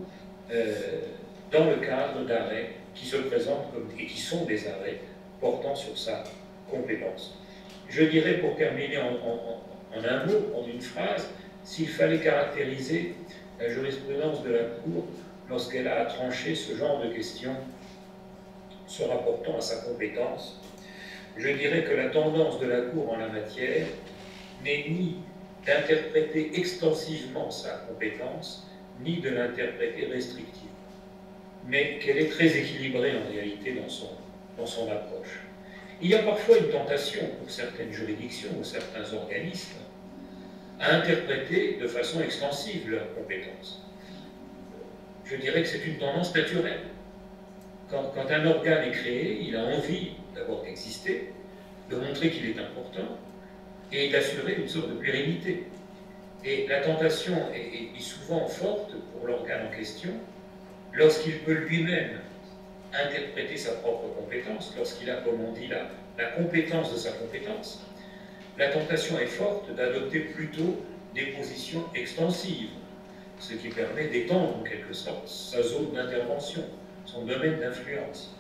dans le cadre d'arrêts qui se présentent et qui sont des arrêts portant sur sa compétence. Je dirais pour terminer en un mot, en une phrase, s'il fallait caractériser la jurisprudence de la Cour lorsqu'elle a tranché ce genre de questions se rapportant à sa compétence, je dirais que la tendance de la Cour en la matière n'est ni d'interpréter extensivement sa compétence, ni de l'interpréter restrictivement, mais qu'elle est très équilibrée en réalité dans son approche. Il y a parfois une tentation pour certaines juridictions ou certains organismes à interpréter de façon extensive leurs compétences. Je dirais que c'est une tendance naturelle. Quand un organe est créé, il a envie d'abord d'exister, de montrer qu'il est important et d'assurer une sorte de pérennité. Et la tentation est souvent forte pour l'organe en question lorsqu'il peut lui-même interpréter sa propre compétence, lorsqu'il a, comme on dit, la compétence de sa compétence. La tentation est forte d'adopter plutôt des positions extensives, ce qui permet d'étendre en quelque sorte sa zone d'intervention, son domaine d'influence.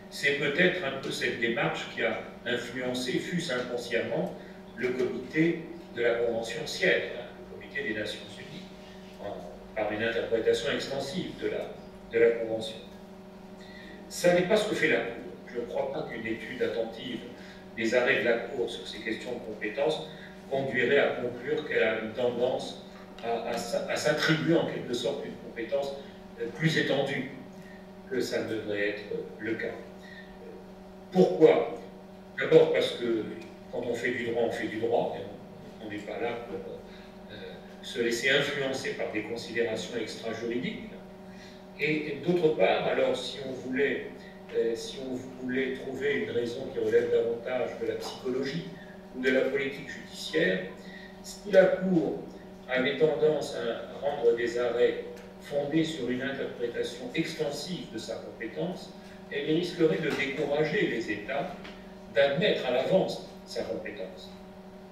C'est peut-être un peu cette démarche qui a influencé, fût-ce inconsciemment, le comité de la Convention Siècle, le comité des Nations Unies, par une interprétation extensive de la Convention. Ça n'est pas ce que fait la Cour. Je ne crois pas qu'une étude attentive des arrêts de la Cour sur ces questions de compétences conduirait à conclure qu'elle a une tendance à s'attribuer en quelque sorte une compétence plus étendue que ça devrait être le cas. Pourquoi? D'abord parce que quand on fait du droit, on fait du droit, et on n'est pas là pour se laisser influencer par des considérations extra-juridiques. Et d'autre part, alors si on voulait trouver une raison qui relève davantage de la psychologie ou de la politique judiciaire, si la Cour avait tendance à rendre des arrêts fondés sur une interprétation extensive de sa compétence, elle risquerait de décourager les États d'admettre à l'avance sa compétence.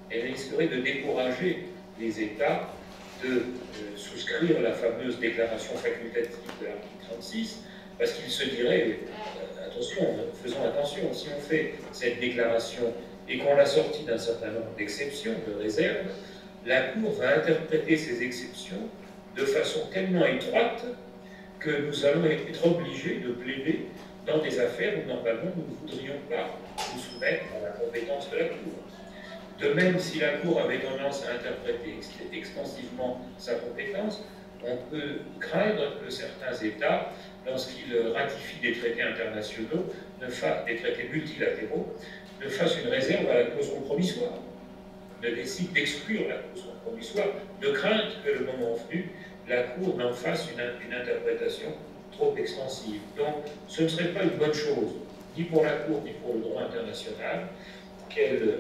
Elle risquerait de décourager les États de souscrire la fameuse déclaration facultative de l'article 36, parce qu'ils se diraient, attention, faisons attention, si on fait cette déclaration et qu'on l'a sortie d'un certain nombre d'exceptions, de réserves, la Cour va interpréter ces exceptions de façon tellement étroite que nous allons être obligés de plaider dans des affaires où normalement nous ne voudrions pas nous soumettre à la compétence de la Cour. De même, si la Cour avait tendance à interpréter extensivement sa compétence, on peut craindre que certains États, lorsqu'ils ratifient des traités internationaux, des traités multilatéraux, ne fassent une réserve à la clause compromissoire, ne décident d'exclure la clause compromissoire, de crainte que le moment venu, la Cour n'en fasse une interprétation trop extensive. Donc, ce ne serait pas une bonne chose, ni pour la Cour, ni pour le droit international, qu'elle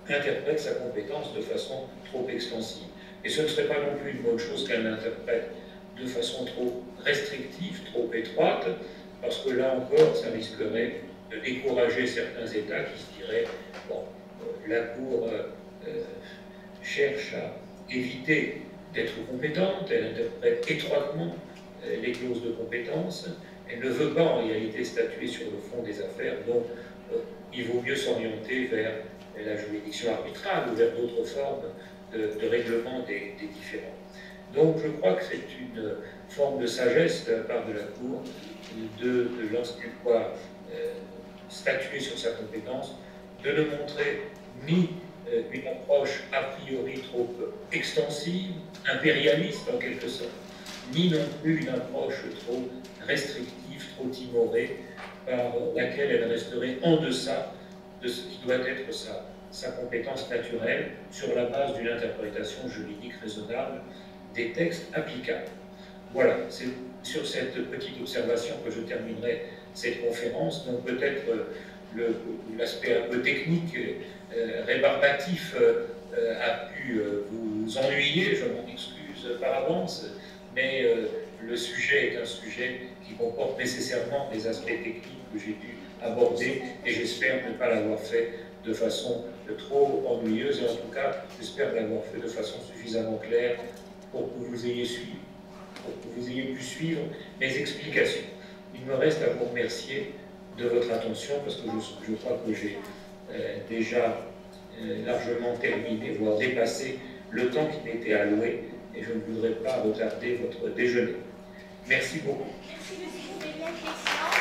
interprète sa compétence de façon trop extensive. Et ce ne serait pas non plus une bonne chose qu'elle l'interprète de façon trop restrictive, trop étroite, parce que là encore, ça risquerait de décourager certains États qui se diraient « bon, la Cour cherche à éviter d'être compétente, elle interprète étroitement les clauses de compétence, elle ne veut pas en réalité statuer sur le fond des affaires, donc il vaut mieux s'orienter vers la juridiction arbitrale ou vers d'autres formes de règlement des différends. » Donc je crois que c'est une forme de sagesse de la part de la Cour lorsqu'elle doit statuer sur sa compétence, de ne montrer ni une approche a priori trop extensive, impérialiste en quelque sorte, ni non plus une approche trop restrictive, trop timorée, par laquelle elle resterait en deçà de ce qui doit être sa compétence naturelle sur la base d'une interprétation juridique raisonnable des textes applicables. Voilà, c'est sur cette petite observation que je terminerai cette conférence. Donc peut-être l'aspect un peu technique, rébarbatif, a pu vous ennuyer, je m'en excuse par avance, mais le sujet est un sujet qui comporte nécessairement des aspects techniques que j'ai dû aborder, et j'espère ne pas l'avoir fait de façon trop ennuyeuse, et en tout cas, j'espère l'avoir fait de façon suffisamment claire pour que vous ayez suivi, pour que vous ayez pu suivre mes explications. Il me reste à vous remercier de votre attention, parce que je crois que j'ai déjà largement terminé, voire dépassé le temps qui m'était alloué, et je ne voudrais pas retarder votre déjeuner. Merci beaucoup. Merci, monsieur. Vous avez bien question.